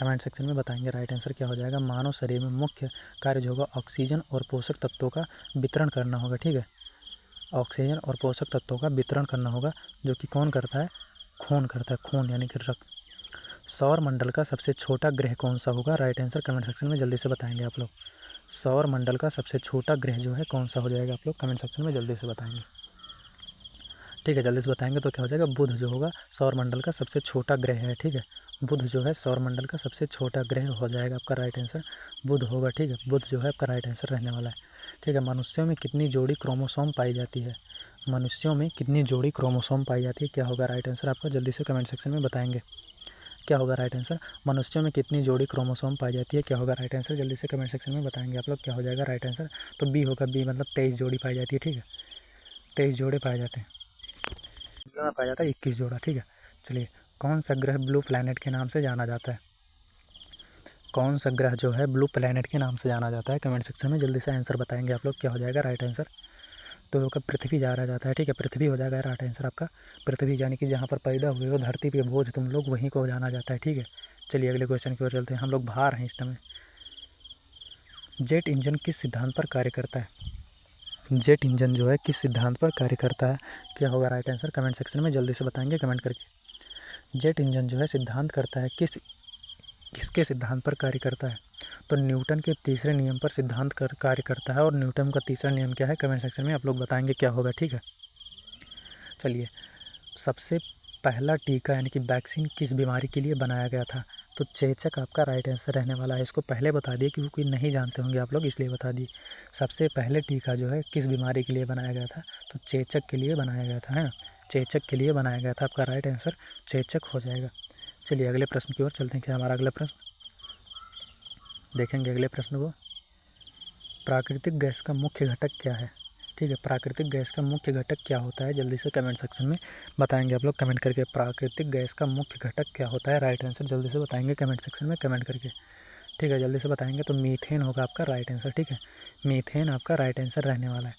कमेंट सेक्शन में बताएंगे। राइट आंसर क्या हो जाएगा, मानव शरीर में मुख्य कार्य जो होगा ऑक्सीजन और पोषक तत्वों का वितरण करना होगा। ठीक है, ऑक्सीजन और पोषक तत्वों का वितरण करना होगा, जो कि कौन करता है, खून करता है, खून यानी कि रक्त। सौर मंडल का सबसे छोटा ग्रह कौन सा होगा, राइट आंसर कमेंट सेक्शन में जल्दी से बताएंगे आप लोग। सौर मंडल का सबसे छोटा ग्रह जो है कौन सा हो जाएगा, आप लोग कमेंट सेक्शन में जल्दी से बताएंगे। ठीक है, जल्दी से बताएंगे तो क्या हो जाएगा, बुध जो होगा सौर मंडल का सबसे छोटा ग्रह है। ठीक है, बुध जो है सौर मंडल का सबसे छोटा ग्रह हो जाएगा आपका राइट आंसर, बुध होगा। ठीक है, बुध जो है आपका राइट आंसर रहने वाला है। ठीक है, मनुष्यों में कितनी जोड़ी क्रोमोसोम पाई जाती है, मनुष्यों में कितनी जोड़ी क्रोमोसोम पाई जाती है, क्या होगा राइट आंसर आपका, जल्दी से कमेंट सेक्शन में बताएंगे। क्या होगा राइट आंसर, मनुष्यों में कितनी जोड़ी क्रोमोसोम पाई जाती है, क्या होगा राइट आंसर, जल्दी से कमेंट सेक्शन में बताएंगे आप लोग। क्या हो जाएगा राइट आंसर, तो बी होगा, बी मतलब 23 जोड़ी पाई जाती है। ठीक है, 23 जोड़े पाए जाते हैं, में पाया जाता है 21 जोड़ा। ठीक है, चलिए, कौन सा ग्रह ब्लू प्लैनेट के नाम से जाना जाता है, कौन सा ग्रह जो है ब्लू प्लैनेट के नाम से जाना जाता है, कमेंट सेक्शन में जल्दी से आंसर बताएंगे आप लोग। क्या हो जाएगा राइट आंसर, तो होगा पृथ्वी जाना जाता है। ठीक है, पृथ्वी हो जाएगा राइट आंसर आपका, पृथ्वी यानी कि जहाँ पर पैदा हुए हो धरती पे बोझ तुम लोग, वहीं को जाना जाता है। ठीक है, चलिए अगले क्वेश्चन की ओर चलते हैं, हम लोग बाहर हैं इस समय। जेट इंजन किस सिद्धांत पर कार्य करता है, जेट इंजन जो है किस सिद्धांत पर कार्य करता है, क्या होगा राइट आंसर, कमेंट सेक्शन में जल्दी से बताएंगे कमेंट करके। जेट इंजन जो है सिद्धांत करता है किसके सिद्धांत पर कार्य करता है, तो न्यूटन के तीसरे नियम पर सिद्धांत कार्य करता है। और न्यूटन का तीसरा नियम क्या है, कमेंट सेक्शन में आप लोग बताएंगे क्या होगा। ठीक है, चलिए, सबसे पहला टीका यानी कि वैक्सीन किस बीमारी के लिए बनाया गया था, तो चेचक आपका राइट आंसर रहने वाला है। इसको पहले बता दिए क्योंकि नहीं जानते होंगे आप लोग, इसलिए बता दिए। सबसे पहले टीका जो है किस बीमारी के लिए बनाया गया था, तो चेचक के लिए बनाया गया था, है ना, चेचक के लिए बनाया गया था, आपका राइट आंसर चेचक हो जाएगा। चलिए अगले प्रश्न की ओर चलते हैं। क्या हमारा अगला प्रश्न देखेंगे, अगले प्रश्न को, प्राकृतिक गैस का मुख्य घटक क्या है। ठीक है, प्राकृतिक गैस का मुख्य घटक क्या होता है, जल्दी से कमेंट सेक्शन में बताएंगे आप लोग कमेंट करके। प्राकृतिक गैस का मुख्य घटक क्या होता है, राइट आंसर जल्दी से बताएंगे कमेंट सेक्शन में कमेंट करके। ठीक है, जल्दी से बताएंगे, तो मीथेन होगा आपका राइट आंसर। ठीक है, मीथेन आपका राइट आंसर रहने वाला है,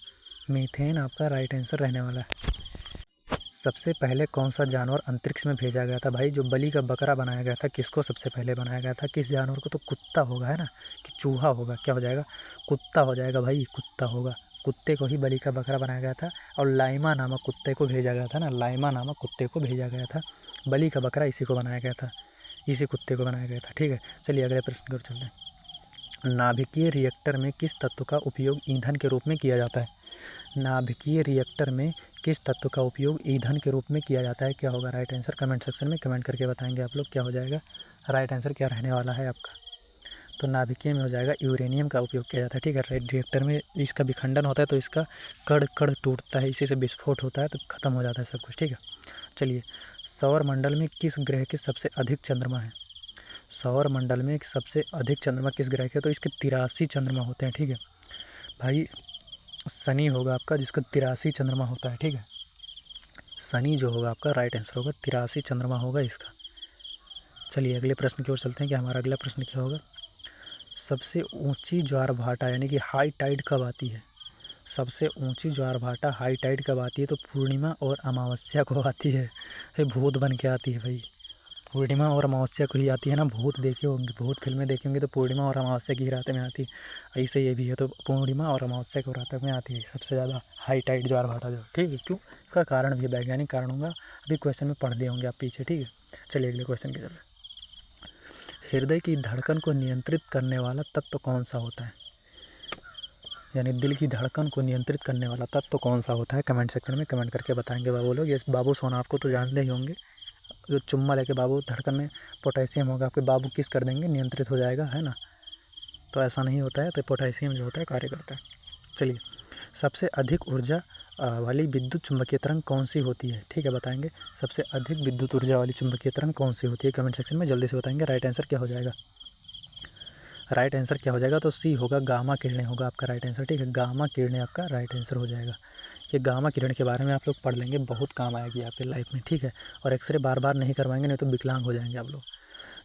मीथेन आपका राइट आंसर रहने वाला है। सबसे पहले कौन सा जानवर अंतरिक्ष में भेजा गया था, भाई जो बलि का बकरा बनाया गया था, किसको सबसे पहले बनाया गया था, किस जानवर को, तो कुत्ता होगा, है ना, कि चूहा होगा, क्या हो जाएगा, कुत्ता हो जाएगा भाई, कुत्ता होगा, कुत्ते को ही बलि का बकरा बनाया गया था। और लाइमा नामक कुत्ते को भेजा गया था ना, लाइमा नामक कुत्ते को भेजा गया था, बलि का बकरा इसी को बनाया गया था, इसी कुत्ते को बनाया गया था। ठीक है, चलिए अगले प्रश्न की ओर चलते हैं। नाभिकीय रिएक्टर में किस तत्व का उपयोग ईंधन के रूप में किया जाता है, नाभिकीय रिएक्टर में किस तत्व का उपयोग ईंधन के रूप में किया जाता है, क्या होगा राइट आंसर, कमेंट सेक्शन में कमेंट करके बताएंगे आप लोग। क्या हो जाएगा राइट आंसर, क्या रहने वाला है आपका, तो नाभिकीय में हो जाएगा यूरेनियम का उपयोग किया जाता है। ठीक है, रिएक्टर में इसका विखंडन होता है तो इसका कण कण टूटता है, इसी से विस्फोट होता है तो ख़त्म हो जाता है सब कुछ। ठीक है, चलिए, सौर मंडल में किस ग्रह के सबसे अधिक चंद्रमा है, सौर मंडल में सबसे अधिक चंद्रमा किस ग्रह के, तो इसके 83 चंद्रमा होते हैं। ठीक है भाई, शनि होगा आपका जिसका 83 चंद्रमा होता है। ठीक है, शनि जो होगा आपका राइट आंसर होगा, 83 चंद्रमा होगा इसका। चलिए अगले प्रश्न की ओर चलते हैं। कि हमारा अगला प्रश्न क्या होगा, सबसे ऊंची ज्वार भाटा यानी कि हाई टाइड कब आती है, सबसे ऊंची ज्वार भाटा हाई टाइड कब आती है, तो पूर्णिमा और अमावस्या को आती है। ये भूत बन के आती है भाई, पूर्णिमा और अमावस्या को ही आती है ना, भूत देखे होंगे, भूत फिल्में देखे होंगे तो पूर्णिमा और अमावस्या की रात में आती है, ऐसे ये भी है, तो पूर्णिमा और अमावस्या को रात में आती है सबसे ज़्यादा हाई टाइड ज्वार भाटा जो। ठीक है, क्यों, इसका कारण भी वैज्ञानिक कारण होगा, अभी क्वेश्चन में पढ़ दिए होंगे आप पीछे। ठीक है, चलिए अगले क्वेश्चन की तरफ। हृदय की धड़कन को नियंत्रित करने वाला तत्व कौन सा होता है, यानी दिल की धड़कन को नियंत्रित करने वाला तत्व कौन सा होता है, कमेंट सेक्शन में कमेंट करके बताएंगे बाबू लोग। ये बाबू सोना आपको तो जानते ही होंगे, जो चुम्मा लेके बाबू धड़कन में पोटेशियम होगा आपके, बाबू किस कर देंगे, नियंत्रित हो जाएगा, है ना, तो ऐसा नहीं होता है, तो पोटेशियम जो होता है कार्य करता है। चलिए, सबसे अधिक ऊर्जा वाली विद्युत चुम्बकीय तरंग कौन सी होती है, ठीक है बताएंगे, सबसे अधिक विद्युत ऊर्जा वाली चुम्बकीय तरंग कौन सी होती है, कमेंट सेक्शन में जल्दी से बताएंगे। राइट आंसर क्या हो जाएगा, राइट आंसर क्या हो जाएगा, तो सी होगा, गामा किरणें होगा आपका राइट आंसर। ठीक है, गामा किरणें आपका राइट आंसर हो जाएगा। ये गामा किरण के बारे में आप लोग पढ़ लेंगे, बहुत काम आएगी आपके लाइफ में। ठीक है, और एक्सरे बार बार नहीं करवाएंगे, नहीं तो विकलांग हो जाएंगे आप लोग।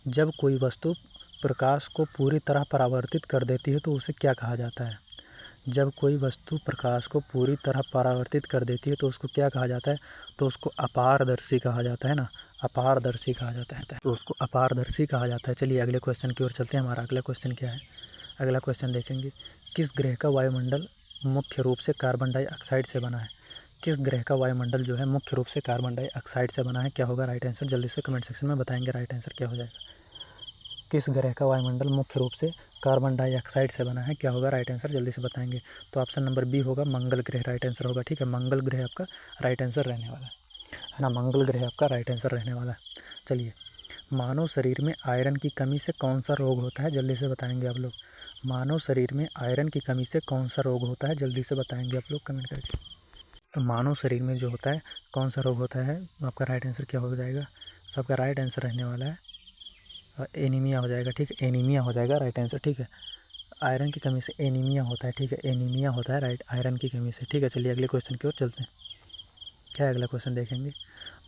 जब कोई वस्तु प्रकाश को पूरी तरह परावर्तित कर देती है तो उसे क्या कहा जाता है, जब कोई वस्तु प्रकाश को पूरी तरह परावर्तित कर देती है तो उसको क्या कहा जाता है? तो उसको अपारदर्शी कहा जाता है ना, अपारदर्शी कहा जाता है, तो उसको अपारदर्शी कहा जाता है। चलिए अगले क्वेश्चन की ओर चलते हैं। हमारा अगला क्वेश्चन क्या है? अगला क्वेश्चन देखेंगे, किस ग्रह का वायुमंडल मुख्य रूप से कार्बन डाइऑक्साइड से बना है? किस ग्रह का वायुमंडल जो है मुख्य रूप से कार्बन डाइऑक्साइड से बना है? क्या होगा राइट आंसर? जल्दी से कमेंट सेक्शन में बताएंगे राइट आंसर क्या हो जाएगा। किस ग्रह का वायुमंडल मुख्य रूप से कार्बन डाइऑक्साइड से बना है? क्या होगा राइट आंसर? जल्दी से बताएंगे। तो ऑप्शन नंबर बी होगा, मंगल ग्रह राइट आंसर होगा। ठीक है, मंगल ग्रह आपका राइट आंसर रहने वाला है ना, मंगल ग्रह आपका राइट आंसर रहने वाला है। चलिए, मानव शरीर में आयरन की कमी से कौन सा रोग होता है? जल्दी से बताएंगे आप लोग। मानव शरीर में आयरन की कमी से कौन सा रोग होता है? जल्दी से बताएंगे आप लोग कमेंट करके। तो मानव शरीर में जो होता है कौन सा रोग होता है? आपका राइट आंसर क्या हो जाएगा? तो आपका राइट आंसर रहने वाला है एनीमिया हो जाएगा। ठीक है, एनीमिया हो जाएगा राइट आंसर। ठीक है, आयरन की कमी से एनीमिया होता है। ठीक है, एनीमिया होता है राइट, आयरन की कमी से। ठीक है, चलिए अगले क्वेश्चन की ओर चलते हैं। क्या है अगला क्वेश्चन देखेंगे,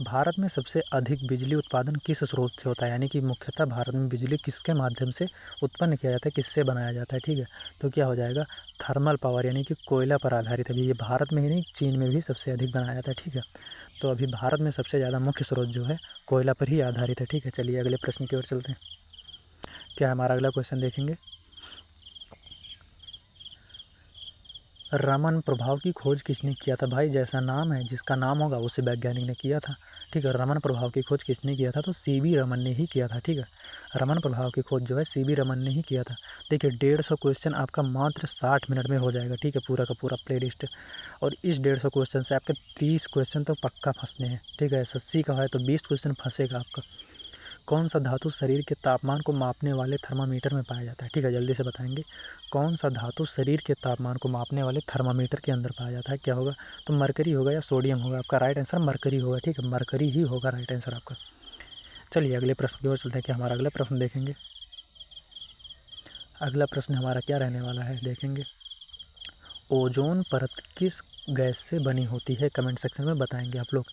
भारत में सबसे अधिक बिजली उत्पादन किस स्रोत से होता है? यानी कि मुख्यतः भारत में बिजली किसके माध्यम से उत्पन्न किया जाता है, किससे बनाया जाता है? ठीक है, तो क्या हो जाएगा? थर्मल पावर, यानी कि कोयला पर आधारित है। अभी ये भारत में ही नहीं, चीन में भी सबसे अधिक बनाया जाता है। ठीक है, तो अभी भारत में सबसे ज़्यादा मुख्य स्रोत जो है कोयला पर ही आधारित है। ठीक है, चलिए अगले प्रश्न की ओर चलते हैं। क्या है हमारा अगला क्वेश्चन देखेंगे, रमन प्रभाव की खोज किसने किया था? भाई जैसा नाम है, जिसका नाम होगा उसे वैज्ञानिक ने किया था। ठीक है, रमन प्रभाव की खोज किसने किया था? तो सीवी रमन ने ही किया था। ठीक है, रमन प्रभाव की खोज जो है सीवी रमन ने ही किया था। देखिए 150 क्वेश्चन आपका मात्र 60 मिनट में हो जाएगा। ठीक है, पूरा का पूरा प्लेलिस्ट। और इस 150 क्वेश्चन से आपके 30 क्वेश्चन तो पक्का फंसने हैं। ठीक है, 80 का है तो 20 क्वेश्चन फंसेगा आपका। कौन सा धातु शरीर के तापमान को मापने वाले थर्मामीटर में पाया जाता है? ठीक है, जल्दी से बताएंगे। कौन सा धातु शरीर के तापमान को मापने वाले थर्मामीटर के अंदर पाया जाता है? क्या होगा? तो मरकरी होगा या सोडियम होगा? आपका राइट आंसर मरकरी होगा। ठीक है, मरकरी ही होगा राइट आंसर आपका। चलिए अगले प्रश्न की ओर चलते हैं। क्या हमारा अगला प्रश्न देखेंगे, अगला प्रश्न हमारा क्या रहने वाला है देखेंगे, ओजोन परत किस गैस से बनी होती है? कमेंट सेक्शन में बताएंगे आप लोग।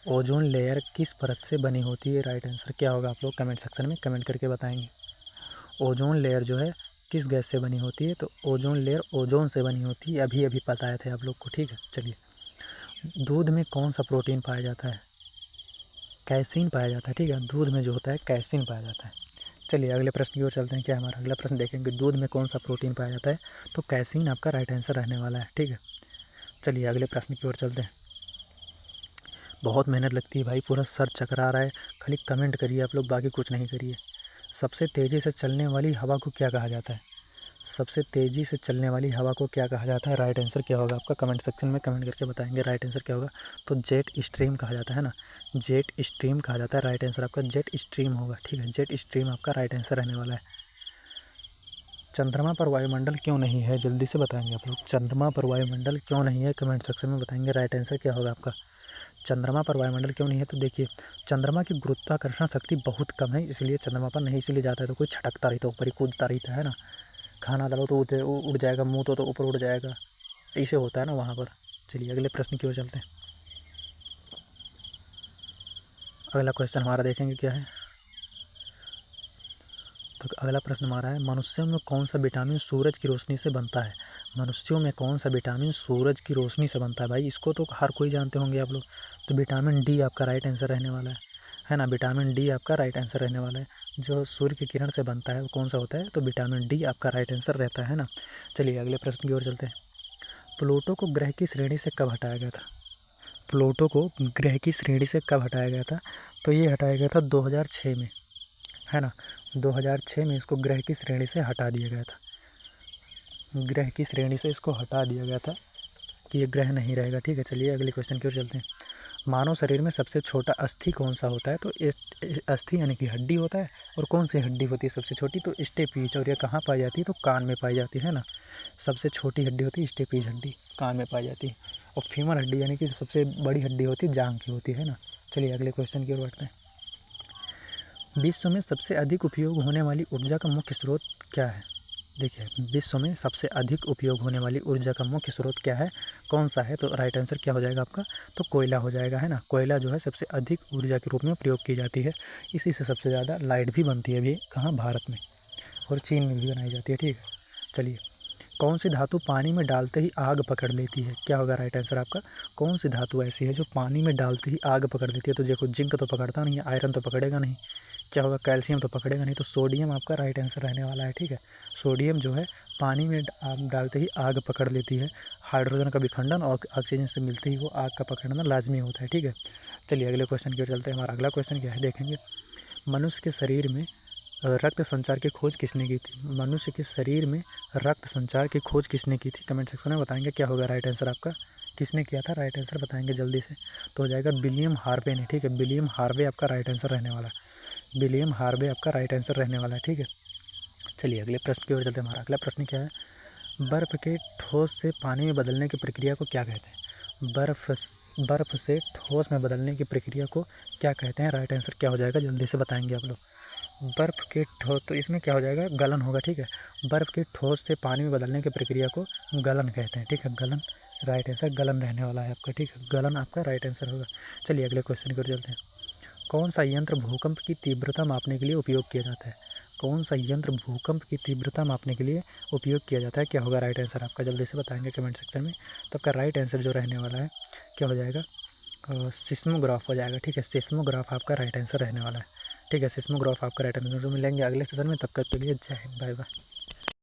ओजोन लेयर किस परत से बनी होती है? राइट आंसर क्या होगा? आप लोग कमेंट सेक्शन में कमेंट करके बताएंगे। ओजोन लेयर जो है किस गैस से बनी होती है? तो ओजोन लेयर ओजोन से बनी होती है, अभी अभी बताए थे आप लोग को। ठीक है, चलिए, दूध में कौन सा प्रोटीन पाया जाता है? कैसीन पाया जाता है। ठीक है, दूध में जो होता है कैसीन पाया जाता है। चलिए अगले प्रश्न की ओर चलते हैं। क्या हमारा अगला प्रश्न देखेंगे, दूध में कौन सा प्रोटीन पाया जाता है? तो कैसीन आपका राइट आंसर रहने वाला है। ठीक है, चलिए अगले प्रश्न की ओर चलते हैं। बहुत मेहनत लगती है भाई, पूरा सर चकरा रहा है। खाली कमेंट करिए आप लोग, बाकी कुछ नहीं करिए। सबसे तेज़ी से चलने वाली हवा को क्या कहा जाता है? सबसे तेज़ी से चलने वाली हवा को क्या कहा जाता है? राइट आंसर क्या होगा आपका? कमेंट सेक्शन में कमेंट करके बताएंगे राइट आंसर क्या होगा। तो जेट स्ट्रीम कहा जाता है ना, जेट स्ट्रीम कहा जाता है। राइट आंसर आपका जेट स्ट्रीम होगा। ठीक है, जेट स्ट्रीम आपका राइट आंसर रहने वाला है। चंद्रमा पर वायुमंडल क्यों नहीं है? जल्दी से बताएंगे आप लोग। चंद्रमा पर वायुमंडल क्यों नहीं है? कमेंट सेक्शन में बताएंगे राइट आंसर क्या होगा आपका। चंद्रमा पर वायुमंडल क्यों नहीं है? तो देखिए, चंद्रमा की गुरुत्वाकर्षण शक्ति बहुत कम है, इसलिए चंद्रमा पर नहीं। इसलिए जाता है तो कोई छटकता रहता है, ऊपर ही कूदता रहता है ना। खाना डालो तो उड़ जाएगा, मुँह तो ऊपर उड़ जाएगा, ऐसे होता है ना वहाँ पर। चलिए अगले प्रश्न की ओर चलते हैं। अगला क्वेश्चन हमारा देखेंगे क्या है। तो अगला प्रश्न हमारा है, मनुष्यों में कौन सा विटामिन सूरज की रोशनी से बनता है? मनुष्यों में कौन सा विटामिन सूरज की रोशनी से बनता है? भाई इसको तो हर कोई जानते होंगे आप लोग। तो विटामिन डी आपका राइट आंसर रहने वाला है ना, विटामिन डी आपका राइट आंसर रहने वाला है। जो सूर्य की किरण से बनता है वो कौन सा होता है? तो विटामिन डी आपका राइट आंसर रहता है ना। चलिए अगले प्रश्न की ओर चलते हैं। प्लूटो को ग्रह की श्रेणी से कब हटाया गया था? प्लूटो को ग्रह की श्रेणी से कब हटाया गया था? तो ये हटाया गया था 2006 में, है ना। 2006 में इसको ग्रह की श्रेणी से हटा दिया गया था। ग्रह की श्रेणी से इसको हटा दिया गया था कि ये ग्रह नहीं रहेगा। ठीक है, चलिए अगले क्वेश्चन की ओर चलते हैं। मानव शरीर में सबसे छोटा अस्थि कौन सा होता है? तो अस्थि यानी कि हड्डी होता है। और कौन सी हड्डी होती है सबसे छोटी? तो स्टेपीज। और ये कहाँ पाई जाती है? तो कान में पाई जाती है ना। सबसे छोटी हड्डी होती है स्टेपीज हड्डी, कान में पाई जाती है। और फीमर हड्डी यानी कि सबसे बड़ी हड्डी होती है जांघ की होती है ना। चलिए अगले क्वेश्चन की ओर बढ़ते हैं। विश्व में सबसे अधिक उपयोग होने वाली ऊर्जा का मुख्य स्रोत क्या है? देखिए, विश्व में सबसे अधिक उपयोग होने वाली ऊर्जा का मुख्य स्रोत क्या है, कौन सा है? तो राइट आंसर क्या हो जाएगा आपका? तो कोयला हो जाएगा, है ना। कोयला जो है सबसे अधिक ऊर्जा के रूप में प्रयोग की जाती है। इसी से सबसे ज़्यादा लाइट भी बनती है अभी कहाँ? भारत में। और चीन में भी बनाई जाती है। ठीक है, चलिए, कौन सी धातु पानी में डालते ही आग पकड़ लेती है? क्या होगा राइट आंसर आपका? कौन सी धातु ऐसी है जो पानी में डालते ही आग पकड़ लेती है? तो देखो जिंक तो पकड़ता नहीं है, आयरन तो पकड़ेगा नहीं, क्या होगा? कैल्शियम तो पकड़ेगा नहीं, तो सोडियम आपका राइट आंसर रहने वाला है। ठीक है, सोडियम जो है पानी में डालते ही आग पकड़ लेती है। हाइड्रोजन का विखंडन और ऑक्सीजन से मिलते ही वो आग का पकड़ना लाजमी होता है। ठीक है, चलिए अगले क्वेश्चन की ओर चलते हैं। हमारा अगला क्वेश्चन क्या है देखेंगे। मनुष्य के शरीर में रक्त संचार की खोज किसने की थी? मनुष्य के शरीर में रक्त संचार की खोज किसने की थी? कमेंट सेक्शन में बताएंगे क्या होगा राइट आंसर आपका। किसने किया था? राइट आंसर बताएंगे जल्दी से। तो हो जाएगा विलियम हार्वे ने। ठीक है, विलियम हार्वे आपका राइट आंसर रहने वाला है। विलियम हार्वे आपका राइट आंसर रहने वाला है। ठीक है, चलिए अगले प्रश्न की ओर चलते हैं। हमारा अगला प्रश्न क्या है? बर्फ़ के ठोस से पानी में बदलने की प्रक्रिया को क्या कहते हैं? बर्फ़ से ठोस में बदलने की प्रक्रिया को क्या कहते हैं? राइट आंसर क्या हो जाएगा जल्दी से बताएंगे आप लोग। बर्फ़ के ठोस, तो इसमें क्या हो जाएगा? गलन होगा। ठीक है, बर्फ़ के ठोस से पानी में बदलने की प्रक्रिया को गलन कहते हैं। ठीक है, गलन राइट आंसर गलन रहने वाला है आपका। ठीक है, गलन आपका राइट आंसर होगा। चलिए अगले क्वेश्चन की ओर चलते हैं। कौन सा यंत्र भूकंप की तीव्रता मापने के लिए उपयोग किया जाता है? कौन सा यंत्र भूकंप की तीव्रता मापने के लिए उपयोग किया जाता है? क्या होगा राइट आंसर आपका? जल्दी से बताएंगे कमेंट सेक्शन में। तो आपका राइट आंसर जो रहने वाला है क्या हो जाएगा? सिस्मोग्राफ हो जाएगा। ठीक है, सिस्मोग्राफ आपका राइट आंसर रहने वाला है। ठीक है, सिस्मोग्राफ आपका राइट आंसर। तो मिलेंगे अगले सेशन में, तब तक के लिए जय हिंद, बाय बाय।